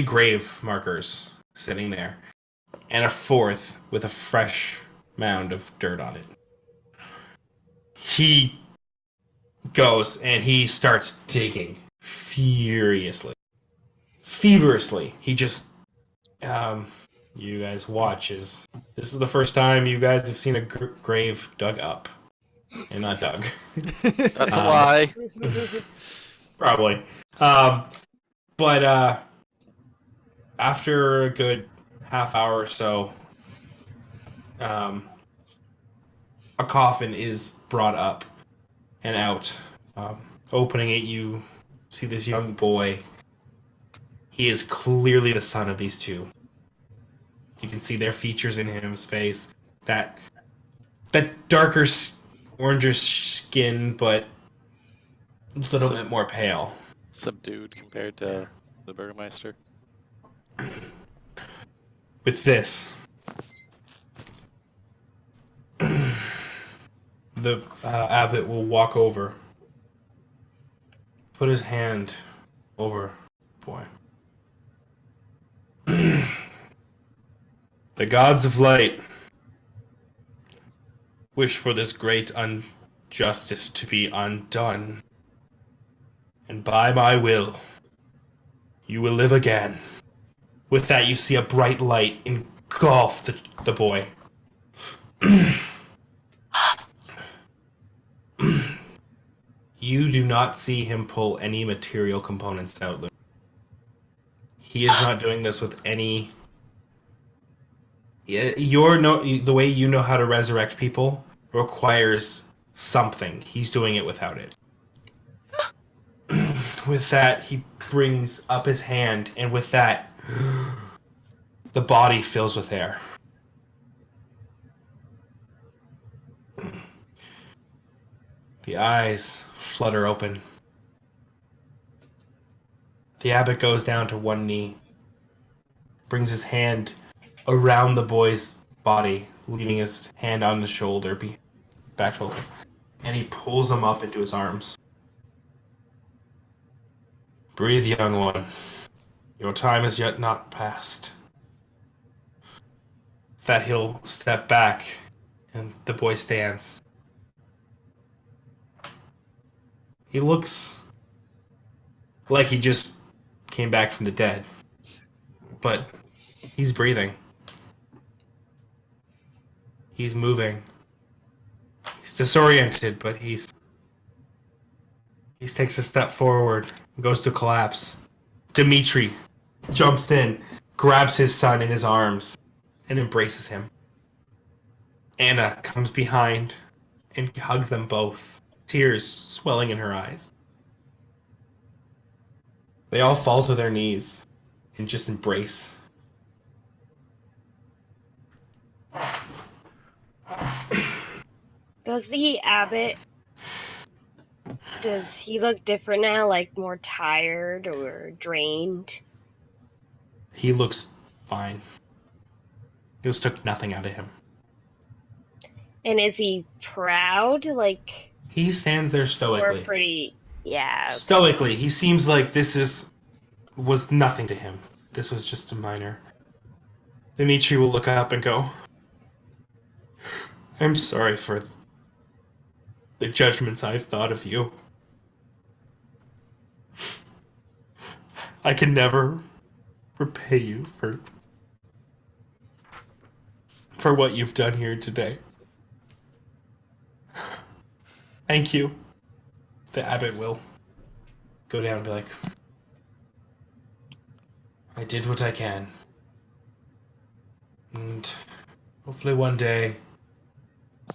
grave markers sitting there, and a fourth with a fresh mound of dirt on it. He goes and he starts digging feverishly. He just you guys watch as this is the first time you guys have seen a grave dug up and not dug. That's a lie. Probably. But after a good half hour or so, a coffin is brought up and out. Opening it, you see this young boy. He is clearly the son of these two. You can see their features in his face. That darker, orangish skin, but a little bit more pale. Subdued compared to the Burgermeister. With this, the abbot will walk over, put his hand over the boy. The gods of light wish for this great injustice to be undone, and by my will, you will live again. With that, you see a bright light engulf the boy. You do not see him pull any material components out. He is not doing this with any. The way you know how to resurrect people requires something. He's doing it without it. with that, he brings up his hand, and with that, the body fills with air. The eyes flutter open. The abbot goes down to one knee, brings his hand around the boy's body, leaving his hand on the shoulder, back shoulder, and he pulls him up into his arms. Breathe, young one. Your time is yet not past. That he'll step back, and the boy stands. He looks like he just came back from the dead, but he's breathing. He's moving. He's disoriented, but he takes a step forward, goes to collapse. Dimitri jumps in, grabs his son in his arms, and embraces him. Anna comes behind and hugs them both, tears swelling in her eyes. They all fall to their knees and just embrace. Does the abbot, does he look different now, like more tired or drained? He looks fine. This took nothing out of him. And is he proud? Like, He stands there or stoically. pretty, yeah. Stoically, he seems like was nothing to him. This was just a minor. Dimitri will look up and go, I'm sorry for the judgments I've thought of you. I can never repay you for what you've done here today. Thank you. The abbot will go down and be like, I did what I can. And hopefully one day,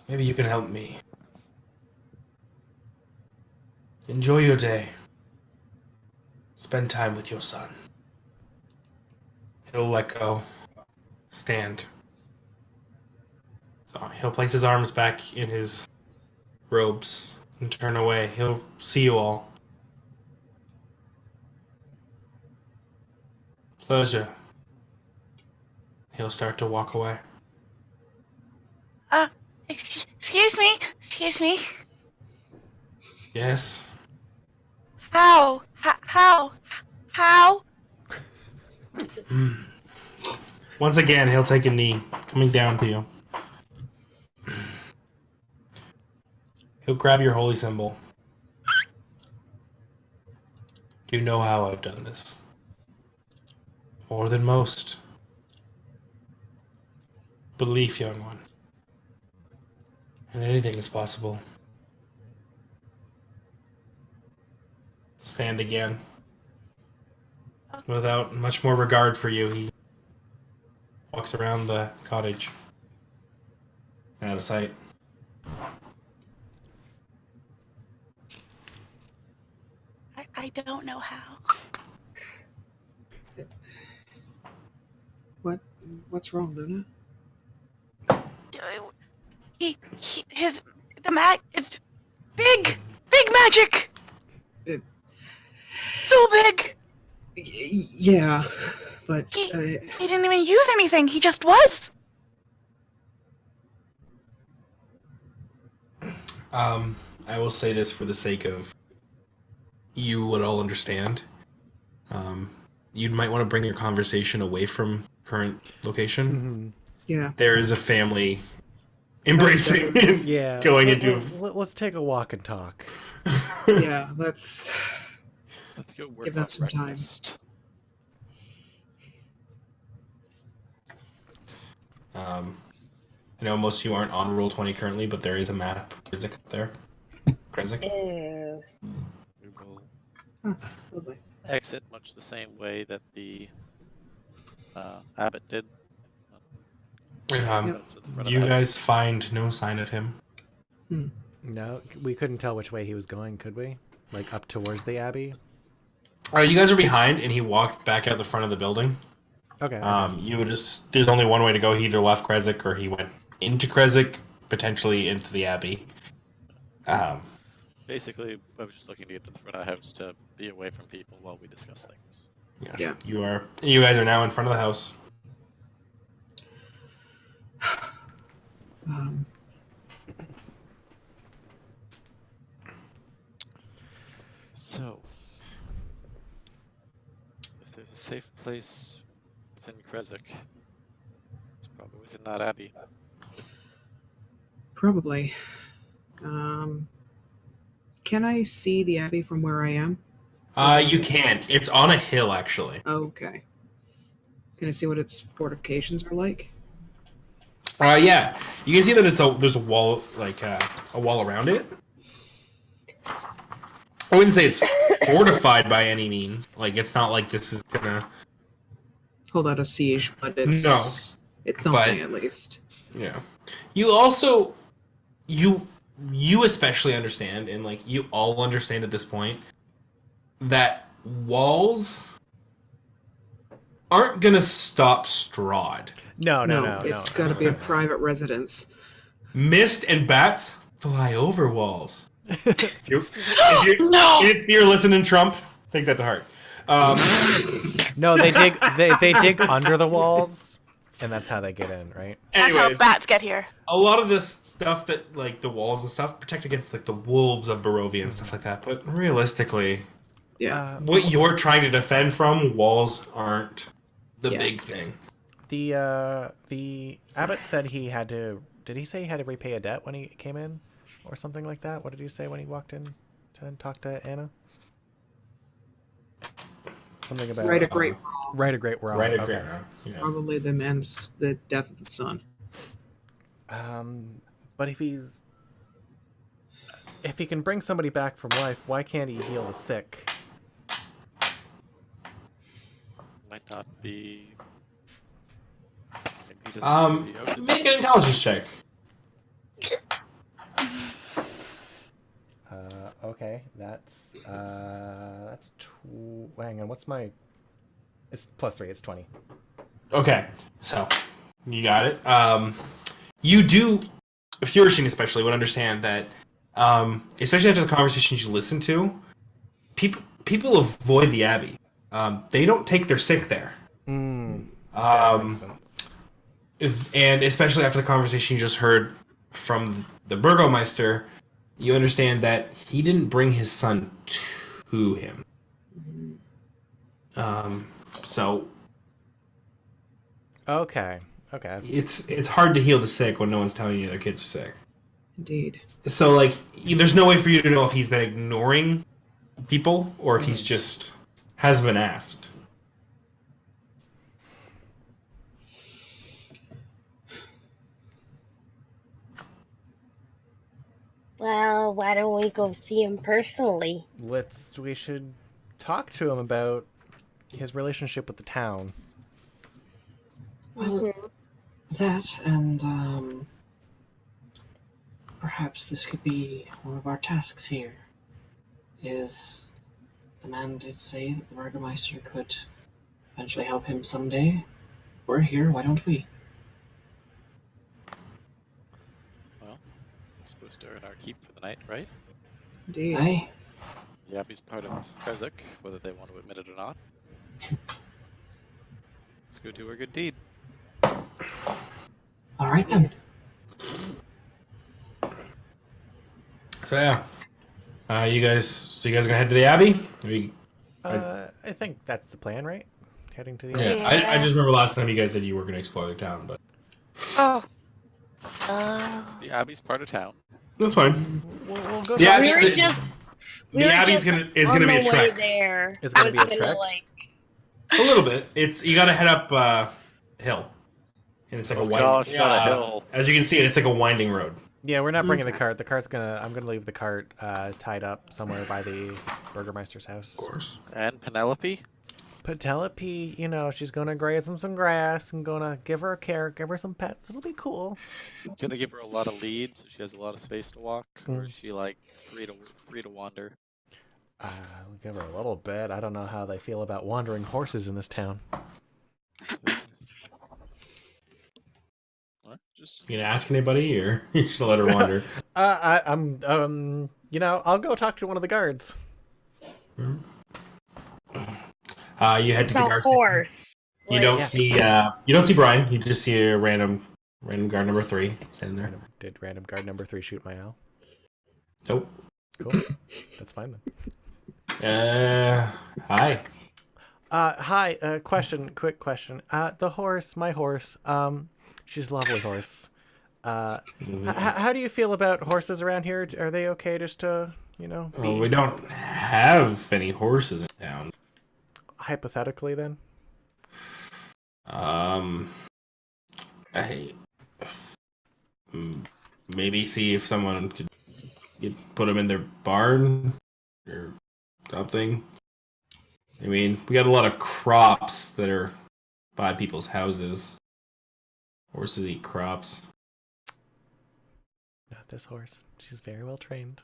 maybe you can help me. Enjoy your day. Spend time with your son. He'll let go. Stand. So he'll place his arms back in his robes and turn away. He'll see you all. Pleasure. He'll start to walk away. Excuse me? Excuse me? Yes? How? How? Once again, he'll take a knee, coming down to you. He'll grab your holy symbol. You know how I've done this. More than most. Belief, young one. And anything is possible. Stand again. Without much more regard for you, he walks around the cottage. Out of sight. I don't know how. What's wrong, Luna? It's big magic! It- So big! Yeah, but He didn't even use anything, he just was! I will say this for the sake of you would all understand. You might want to bring your conversation away from current location. yeah, There is a family embracing and Yeah. going into. Let's take a walk and talk. yeah. Let's Let's go work Give on us some time. breakfast. I know most of you aren't on Roll20 currently, but there is a map. Is it up there? Krezik? Ew. We will lovely. exit much the same way that the abbot did. Go to the front of You the house. guys find no sign of him. No, we couldn't tell which way he was going, could we? Like up towards the abbey? You guys are behind, and he walked back out the front of the building. Okay. You would just, there's only one way to go. He either left Kresik or he went into Kresik, potentially into the Abbey. Basically, I was just looking to get to the front of the house to be away from people while we discuss things. Yeah. You guys are now in front of the house. So, if there's a safe place within Kresik, it's probably within that abbey. Probably. Can I see the abbey from where I am? You can't. It's on a hill, actually. Okay. Can I see what its fortifications are like? Yeah. You can see that there's a wall, like a wall around it. I wouldn't say it's fortified by any means. Like, it's not like this is gonna Hold out a siege, but it's it's something at least. Yeah. You also you especially understand, and like you all understand at this point, that walls aren't gonna stop Strahd. No. It's got to be a private residence. Mist and bats fly over walls. if you're listening, Trump, take that to heart. No, they dig. They dig under the walls, and that's how they get in, right? That's how bats get here. A lot of this stuff that, like, the walls and stuff protect against, like, the wolves of Barovia and stuff like that. But realistically, what you're trying to defend from, walls aren't the big thing. The abbot said he had to. Did he say he had to repay a debt when he came in, or something like that? What did he say when he walked in to talk to Anna? Something about Right a great wrong. Right a great wrong. Right a great wrong. Yeah. Probably the death of the son. But if he can bring somebody back from life, why can't he heal the sick? Might not be. Maybe he doesn't Make an intelligence check. Okay, that's hang on, what's my? It's +3. It's 20. Okay, so you got it. You do, Furishing especially would understand that, especially after the conversations you listen to, people avoid the Abbey. They don't take their sick there. That makes sense. And especially after the conversation you just heard from the Burgomeister, you understand that he didn't bring his son to him. So Okay. it's hard to heal the sick when no one's telling you their kids are sick. Indeed. So, like, there's no way for you to know if he's been ignoring people or if he's just hasn't been asked. Well, why don't we go see him personally? We should talk to him about his relationship with the town. Well, that and perhaps this could be one of our tasks here. Is the man did say that the Burgomeister could eventually help him someday? We're here, why don't we? Well, we're supposed to earn our keep for the night, right? Indeed. Aye. The Abbey's part of Kresik, whether they want to admit it or not. Let's go do a good deed. Alright then. So yeah, you guys gonna head to the Abbey? I think that's the plan, right? Heading to the Yeah. I just remember last time you guys said you were gonna explore the town, but Oh. The Abbey's part of town. that's fine. We'll go. The Abbey's We were just the Abbey's gonna be a trek. There. It's gonna be a It's trek? like, A little bit. You gotta head up hill, and it's like Oh a gosh, winding. not a hill. As you can see, it's like a winding road. Yeah, we're not bringing the cart. I'm gonna leave the cart tied up somewhere by the Burgomeister's house. Of course. And Penelope? Penelope, she's gonna graze him some grass and gonna give her a carrot, give her some pets. It'll be cool. Gonna give her a lot of leads so she has a lot of space to walk, or is she like free to wander? I'll give her a little bit. I don't know how they feel about wandering horses in this town. Just You gonna ask anybody, or you just gonna let her wander? I'm I'll go talk to one of the guards. You head to It's the a guard. horse. You Like, don't Yeah. see Brian. You just see a random guard number 3 standing there. Did random guard number 3 shoot my owl? Nope. Cool. That's fine then. Hi. Hi. Quick question. The horse, my horse. She's a lovely horse. How do you feel about horses around here? Are they okay just to, be... Well, we don't have any horses in town. Hypothetically, then? I maybe see if someone could put them in their barn or something. I mean, we got a lot of crops that are by people's houses. Horses eat crops. Not this horse. She's very well trained.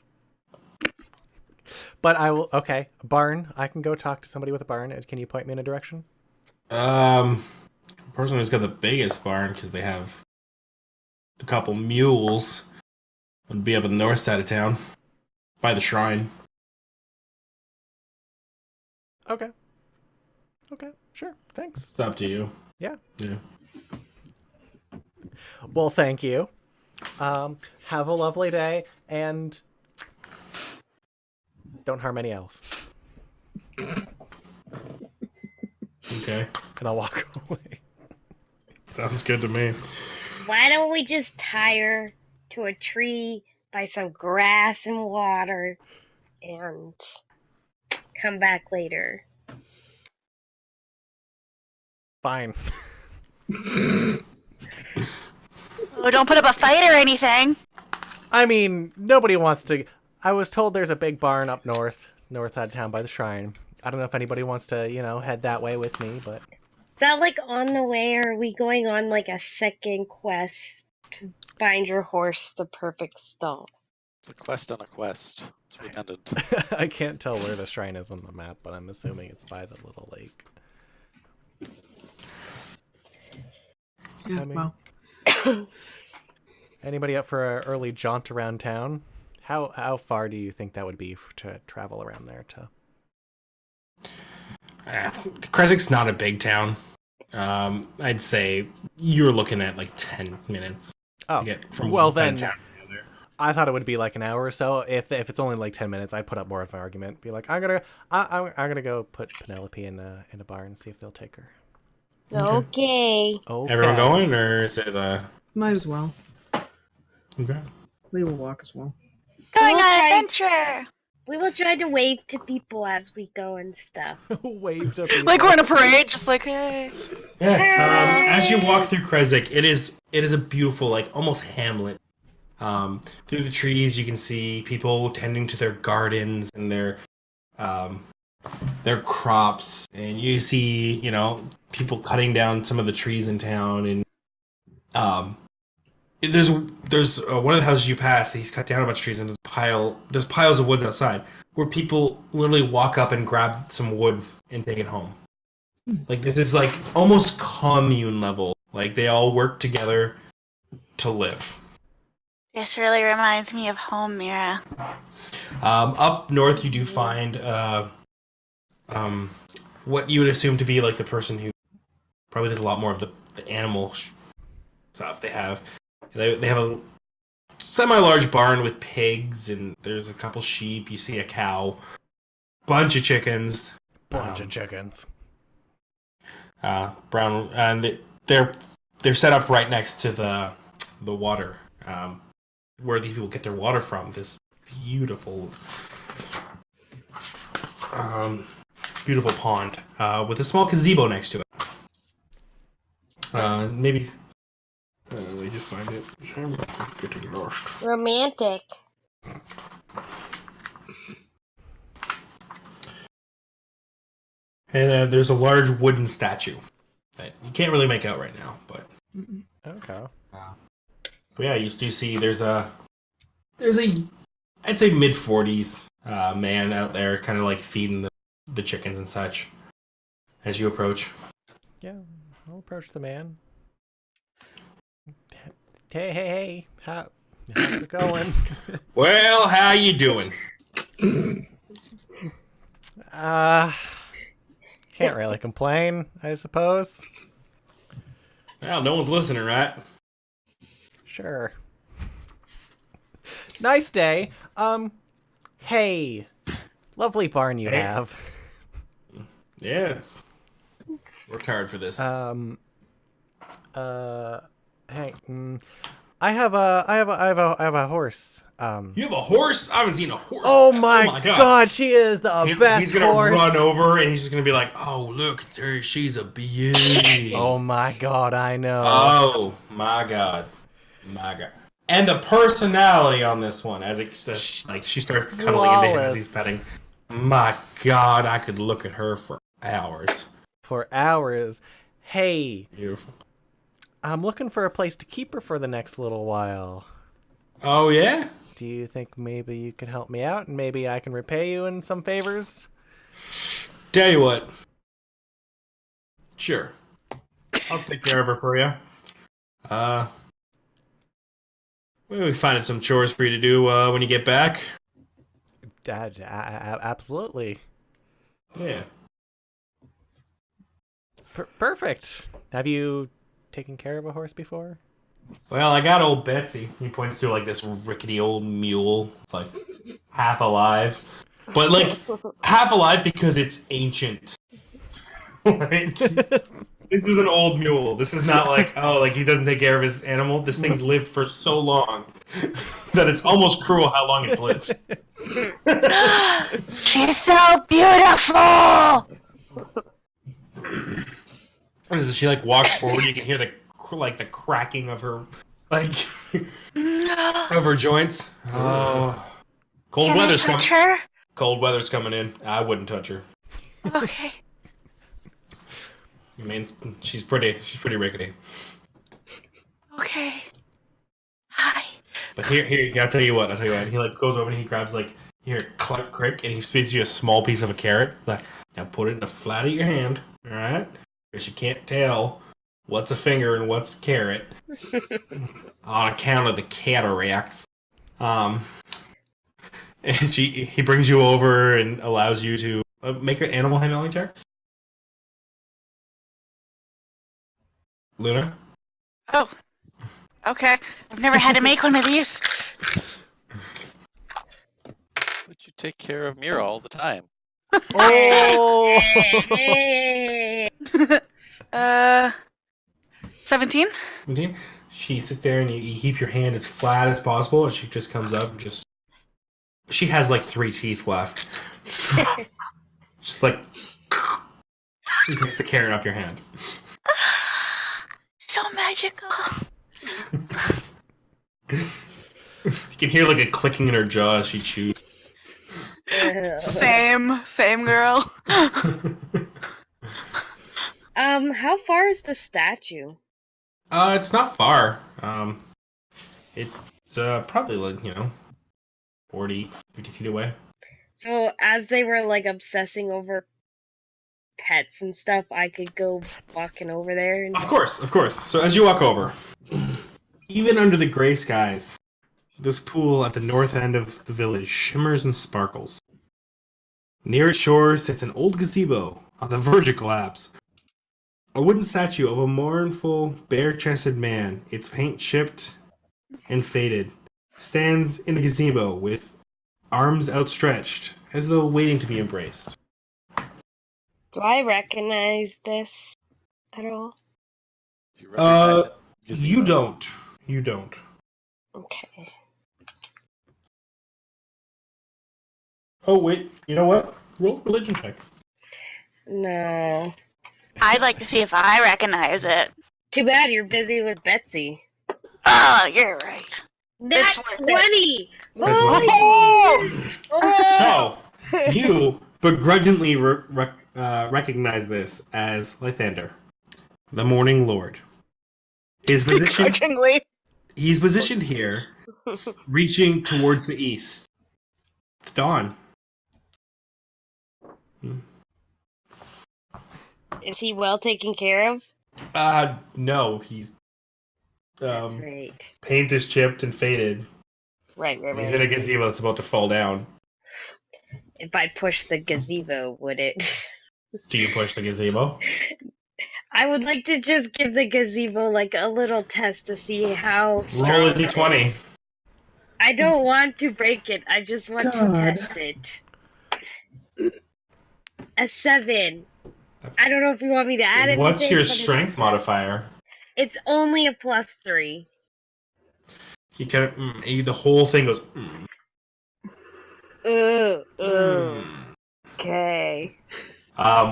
But I will... Okay, barn. I can go talk to somebody with a barn. Can you point me in a direction? The person who's got the biggest barn, because they have a couple mules, would be up on the north side of town, by the shrine. Okay, sure. Thanks. It's up to you. Yeah. Yeah. Well, thank you. Have a lovely day, and don't harm any else. Okay. And I'll walk away. Sounds good to me. why don't we just tie her to a tree by some grass and water and come back later? Fine. Oh, don't put up a fight or anything. I mean, nobody wants to... I was told there's a big barn up north side of town by the shrine. I don't know if anybody wants to, head that way with me, but... Is that like on the way, or are we going on like a second quest to find your horse the perfect stall? it's a quest on a quest. It's redundant. I can't tell where the shrine is on the map, but I'm assuming it's by the little lake. Yeah, I mean- well, Anybody up for an early jaunt around town? How far do you think that would be to travel around there to? Kresik's not a big town. I'd say you're looking at like 10 minutes Oh, to get from well one side then, of town to the other. I thought it would be like an hour or so. If it's only like 10 minutes, I'd put up more of an argument. Be like, I'm gonna go put Penelope in a barn and see if they'll take her. Okay. Okay. Everyone going, or is it might as well. okay? We will walk as well. Going We'll on try- adventure. We will try to wave to people as we go and stuff. Wave to people. Like we're in a parade, just like, hey. Yes. As you walk through Kresik, it is a beautiful, like almost hamlet. Through the trees, you can see people tending to their gardens and their crops, and you see, people cutting down some of the trees in town. And there's one of the houses you pass. He's cut down a bunch of trees, and there's piles of woods outside where people literally walk up and grab some wood and take it home. Like, this is like almost commune level. Like, they all work together to live. This really reminds me of home, Mira. Up north, you do find what you would assume to be like the person who probably does a lot more of the animal stuff. They have a semi-large barn with pigs, and there's a couple sheep. You see a cow, bunch of chickens, Bunch of chickens. brown, and they're set up right next to the water, where these people get their water from. This beautiful pond with a small gazebo next to it. Maybe. Let me just find it. I'm getting lost. Romantic. And there's a large wooden statue that you can't really make out right now, but Okay. yeah, you do see there's a I'd say mid-40s man out there, kind of like feeding the chickens and such. As you approach. Yeah, I'll approach the man. Hey, how's it going? Well, how you doing? Can't really complain, I suppose. Well, no one's listening, right? Sure. Nice day. Hey, lovely barn you Hey. have. Yeah, it's worked hard for this. Hey, I have a horse. You have a horse? I haven't seen a horse. Oh my god, she is the best He's gonna horse. run over and he's just gonna be like, "Oh, look at her, she's a beauty." Oh my god, I know. Oh my god, and the personality on this one, as she starts cuddling into him as he's petting. My god, I could look at her for hours. For hours. Hey, Beautiful. I'm looking for a place to keep her for the next little while. Oh yeah. Do you think maybe you could help me out and maybe I can repay you in some favors? Tell you what. Sure. I'll take care of her for you. Maybe we find some chores for you to do when you get back. Absolutely. Yeah. Perfect. Have you taken care of a horse before? Well, I got old Betsy. He points to like this rickety old mule. It's like half alive, but like half alive because it's ancient. Like, this is an old mule. This is not like he doesn't take care of his animal. This thing's lived for so long that it's almost cruel how long it's lived. She's so beautiful. As she like walks forward, you can hear the cracking of her of her joints. Oh, cold Can weather's I touch coming. her? Cold weather's coming in. I wouldn't touch her. Okay. I mean, she's pretty rickety. Okay. Hi. But here, I'll tell you what. He like goes over and he grabs you hear click, crick, and he spits you a small piece of a carrot. Like, now put it in the flat of your hand, all right? Because you can't tell what's a finger and what's carrot on account of the cataracts. And he brings you over and allows you to make an animal handling check. Luna? Oh. Okay. I've never had to make one of these. But you take care of Mira all the time. Oh! 17? 17? She sits there and you keep your hand as flat as possible, and she just comes up and just... She has like 3 teeth left. Just like... She takes the carrot off your hand. So magical. You can hear like a clicking in her jaw as she chews. Same girl. How far is the statue? It's not far. It's probably like, 40, 50 feet away. So as they were like obsessing over pets and stuff, I could go walking over there. And... Of course. So as you walk over, even under the gray skies, this pool at the north end of the village shimmers and sparkles. Near its shore sits an old gazebo on the verge of collapse. A wooden statue of a mournful, bare-chested man, its paint chipped and faded, stands in the gazebo with arms outstretched, as though waiting to be embraced. Do I recognize this at all? You recognize it? You don't. You don't. Okay. Oh, wait. You know what? Roll a religion check. No. I'd like to see if I recognize it. Too bad you're busy with Betsy. Oh, you're right. That's It's worth 20! That's Oh! So, you begrudgingly recognize this as Lythander, the Morning Lord. He's Begrudgingly. positioned here, reaching towards the east. It's dawn. Is he well taken care of? No, he's That's right. paint is chipped and faded. Right. He's in a gazebo that's about to fall down. If I push the gazebo, would it? Do you push the gazebo? I would like to just give the gazebo like a little test to see how strong Roll a it d20. is. I don't want to break it. I just want to test it. A 7. I don't know if you want me to add anything. What's your but strength modifier? It's only a +3. You kind of the whole thing goes. Okay.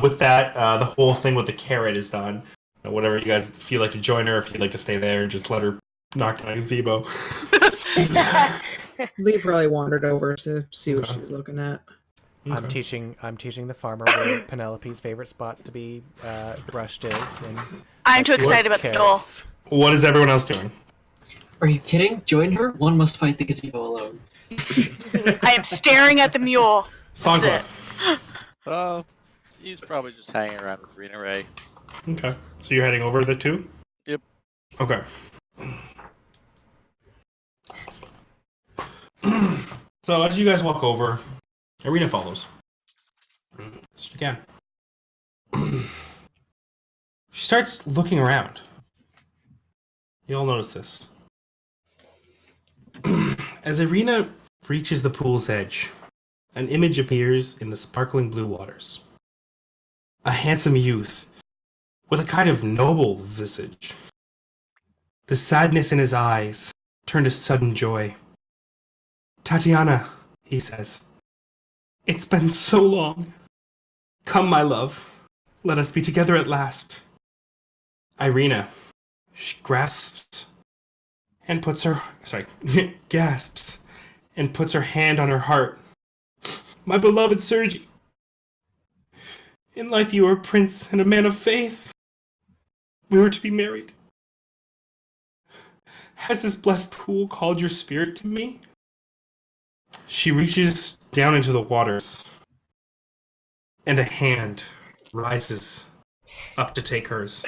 With that, the whole thing with the carrot is done. Whatever you guys feel like to join her, if you'd like to stay there and just let her knock down a gazebo. Lee probably wandered over to see what she was looking at. Okay. I'm teaching the farmer where Penelope's favorite spots to be brushed is. And I'm too excited about the duel. What is everyone else doing? Are you kidding? Join her? One must fight the gazebo alone. I am staring at the mule. Songla. He's probably just hanging around with Rena Ray. Okay. So you're heading over the two? Yep. Okay. So as you guys walk over, Irina follows. Yes, she can. She starts looking around. You all notice this. As Irina reaches the pool's edge, an image appears in the sparkling blue waters. A handsome youth with a kind of noble visage. The sadness in his eyes turned to sudden joy. "Tatiana," he says, "it's been so long. Come, my love, let us be together at last." Irina, she gasps and puts her hand on her heart. "My beloved Sergi, in life you are a prince and a man of faith. We were to be married. Has this blessed pool called your spirit to me?" She reaches down into the waters, and a hand rises up to take hers.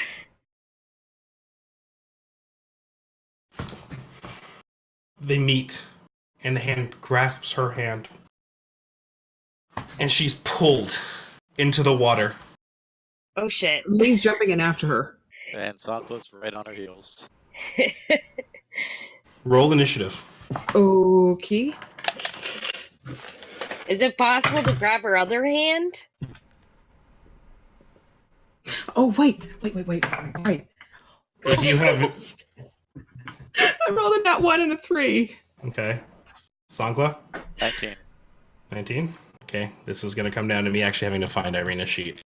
They meet, and the hand grasps her hand, and she's pulled into the water. Oh shit. Lee's jumping in after her. And Songla's right on her heels. Roll initiative. Okay. Is it possible to grab her other hand? Oh, wait. Right. If you have... I rolled a nat 1 and a 3. Okay. Songla? 19. 19? Okay, this is going to come down to me actually having to find Irina's sheet.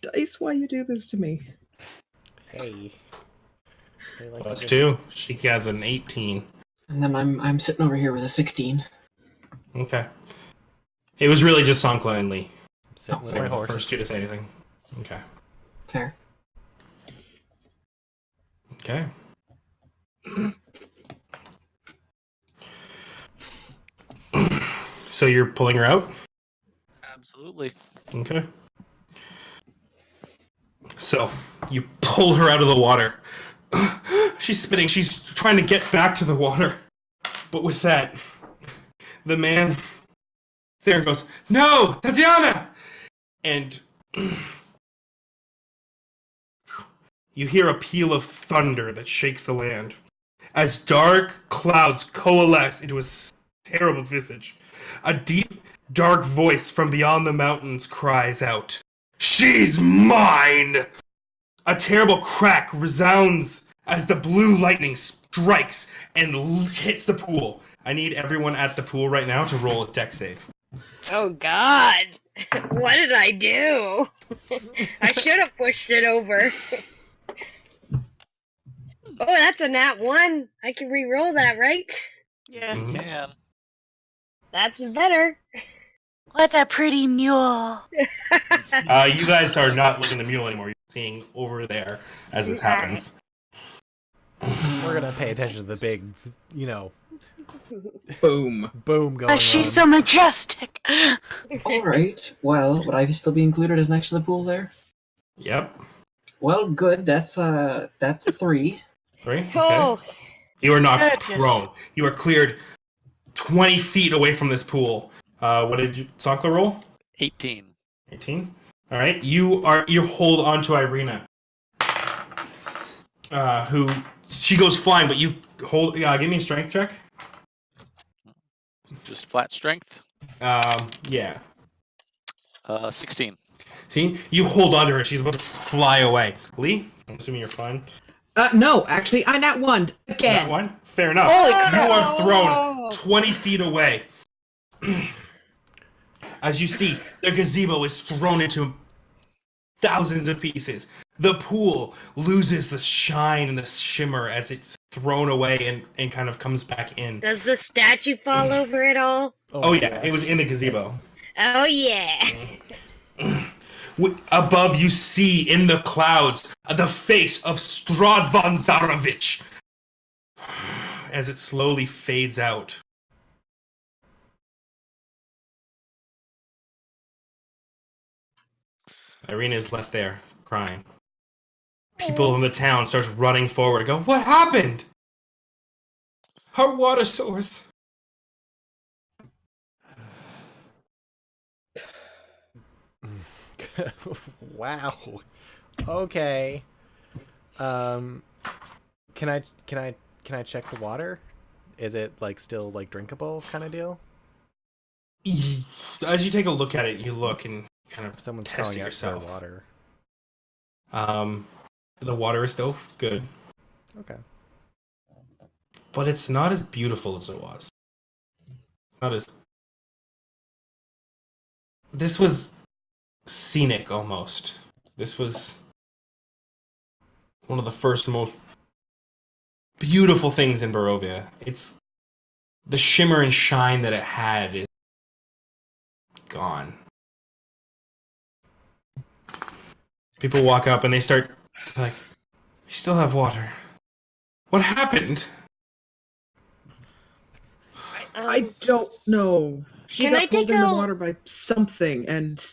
Dice, why you do this to me? Hey. Plus 2. She has an 18. And then I'm sitting over here with a 16. Okay. It was really just Songla and Lee. I'm sitting with They my were the horse. first two to say anything. Okay. Fair. Okay. So you're pulling her out? Absolutely. Okay. So you pull her out of the water. She's spinning. She's trying to get back to the water. But with that, the man there goes, "No, Tatiana!" And you hear a peal of thunder that shakes the land as dark clouds coalesce into a terrible visage. A deep, dark voice from beyond the mountains cries out, "She's mine!" A terrible crack resounds as the blue lightning strikes and hits the pool. I need everyone at the pool right now to roll a dex save. Oh god! What did I do? I should have pushed it over. Oh, that's a nat 1. I can re-roll that, right? Yeah. Mhm. Can. That's better. What a pretty mule. You guys are not looking at the mule anymore. You're seeing over there as this happens. We're gonna pay attention to the big, Boom. boom going She's on. so majestic. All right. Well, would I still be included as next to the pool there? Yep. Well, good. That's a 3. 3. Okay. Oh, You are not Goodness. thrown. You are cleared 20 feet away from this pool. What did you Sonkler roll? 18. 18. All right. You hold on to Irina. Who she goes flying, but you hold. Give me a strength check. Just flat strength. Yeah. 16. See, you hold on to her. She's about to fly away. Lee, I'm assuming you're fine. No, actually, I nat one again. That one. Fair enough. Holy You crap. are thrown 20 feet away. As you see, the gazebo is thrown into thousands of pieces. The pool loses the shine and the shimmer as it's thrown away and kind of comes back in. does the statue fall over at all? Oh yeah, it was in the gazebo. Oh yeah. Above, you see in the clouds the face of Strahd von Zarovich as it slowly fades out. Irina is left there, crying. People in the town start running forward and go, "What happened? Our water source." Wow. Okay. Can I check the water? Is it like still like drinkable kind of deal? As you take a look at it, you look and kind of If someone's test calling it out for yourself. water. The water is still good, Okay. but it's not as beautiful as it was. Not as. This was scenic almost. This was one of the first most beautiful things in Barovia. It's the shimmer and shine that it had is gone. People walk up and they start like, "We still have water. What happened?" I don't know. She Can got I pulled take in the a- water by something, and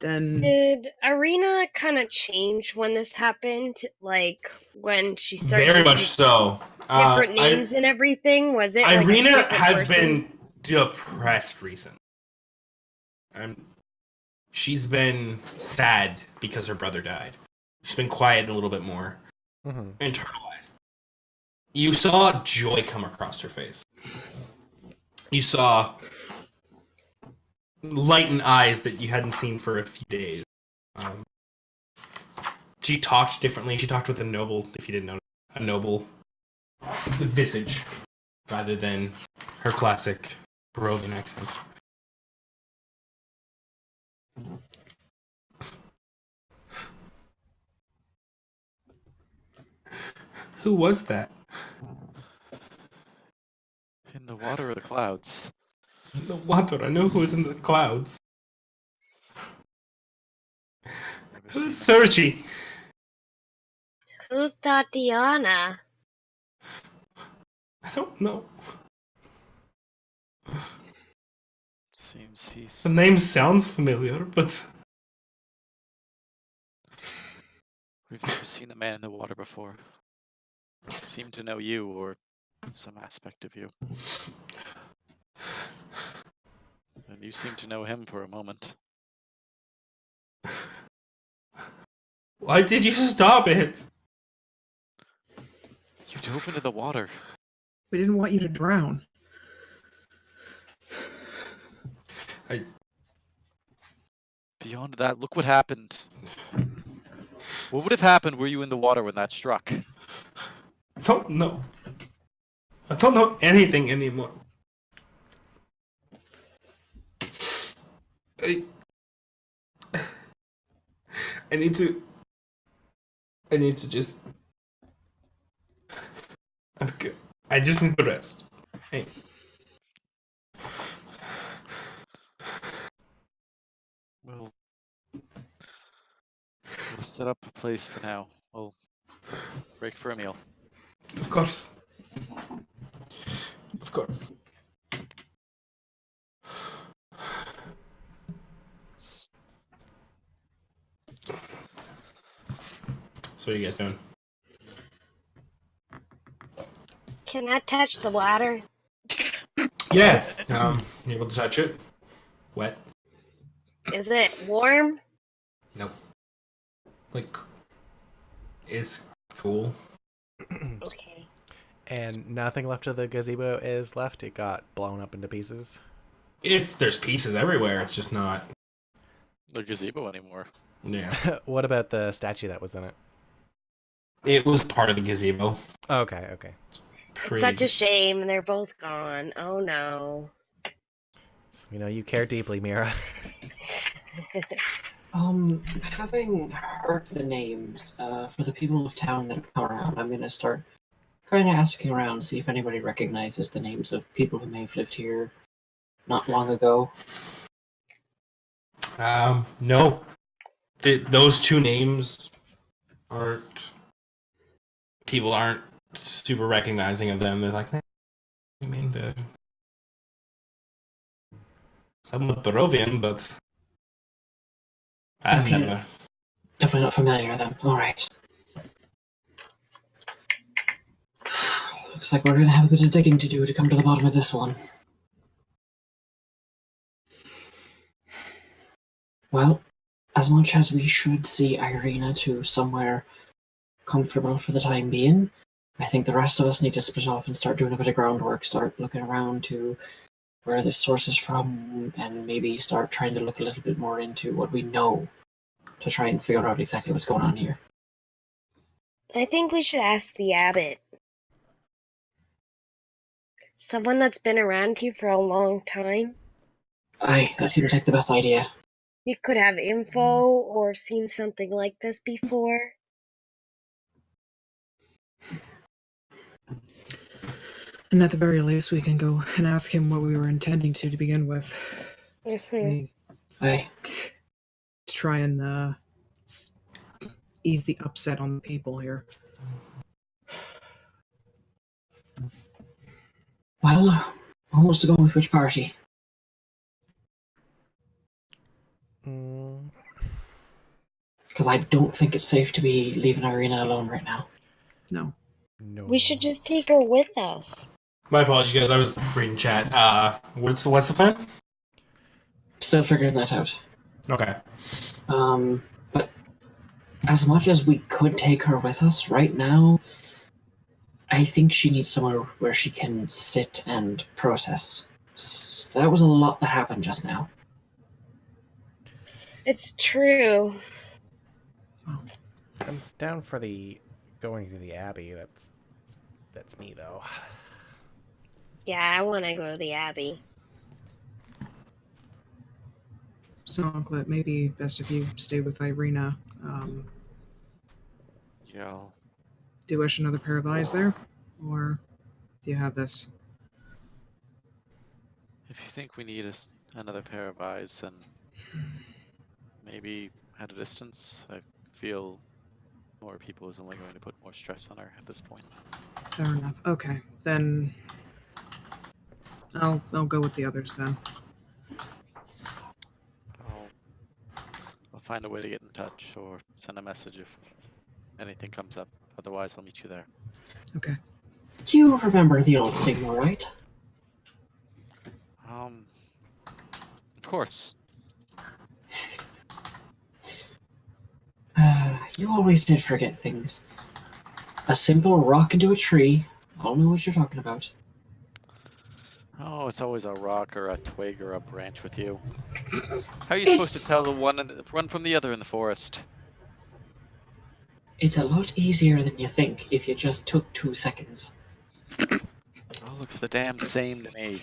then Did Arena kind of change when this happened? Like when she started Very much using so. different names and everything? Was it like a Irina different has person? been depressed recently. She's been sad because her brother died. She's been quiet a little bit more, Mm-hmm. internalized. You saw joy come across her face. You saw light in eyes that you hadn't seen for a few days. She talked differently. She talked with a noble, if you didn't know, a noble visage rather than her classic Barovian accent. Who was that? In the water or the clouds? The water. I know who is in the clouds. Never Who's seen Sergi? Who's Tatiana? I don't know. Seems he's The name sounds familiar, but we've never seen the man in the water before. He seemed to know you or some aspect of you. And you seem to know him for a moment. why did you stop it? You dove into the water. we didn't want you to drown. Beyond that, look what happened. What would have happened were you in the water when that struck? I don't know. I don't know anything anymore. I need to just. Okay. I just need to rest. Hey. We'll set up a place for now. We'll break for a meal. Of course. Of course. So what are you guys doing? Can I touch the water? Yeah. You able to touch it? Wet? Is it warm? Nope. Like, it's cool. Okay. And nothing left of the gazebo is left. It got blown up into pieces. There's pieces everywhere. It's just not. The gazebo anymore. Yeah. What about the statue that was in it? It was part of the gazebo. Okay. It's such a shame. They're both gone. Oh no. So, you care deeply, Mira. Having heard the names for the people of town that have come around, I'm gonna start kind of asking around, see if anybody recognizes the names of people who may have lived here not long ago. No. Those two names aren't. People aren't super recognizing of them. They're like, I mean, they're somewhat Barovian, but I've Definitely. never. Definitely not familiar with them. Alright. Looks like we're gonna have a bit of digging to do to come to the bottom of this one. Well, as much as we should see Irina to somewhere comfortable for the time being, I think the rest of us need to split off and start doing a bit of groundwork, start looking around to where this source is from, and maybe start trying to look a little bit more into what we know to try and figure out exactly what's going on here. I think we should ask the abbot. Someone that's been around here for a long time. Aye, that seems like the best idea. He could have info or seen something like this before. And at the very least, we can go and ask him what we were intending to begin with. Mm-hmm. Aye. Try and ease the upset on the people here. Well, almost to go with which party? Because I don't think it's safe to be leaving Irina alone right now. No. We should just take her with us. My apologies, guys. I was reading chat. What's the plan? Still figuring that out. Okay. But as much as we could take her with us right now, I think she needs somewhere where she can sit and process. That was a lot that happened just now. It's true. I'm down for going to the Abbey. That's me though. Yeah, I want to go to the Abbey. So, Uncle, it may be best if you stay with Irina. Yeah. Do you wish another pair of eyes there? Or do you have this? If you think we need another pair of eyes, then maybe at a distance. I feel more people is only going to put more stress on her at this point. Fair enough. Okay, then I'll go with the others then. I'll find a way to get in touch or send a message if anything comes up. Otherwise, I'll meet you there. Okay. Do you remember the old signal, right? Of course. You always did forget things. A simple rock into a tree. I'll know what you're talking about. Oh, it's always a rock or a twig or a branch with you. How are you supposed to tell the one from the other in the forest? It's a lot easier than you think if you just took 2 seconds. Oh, looks the damn same to me.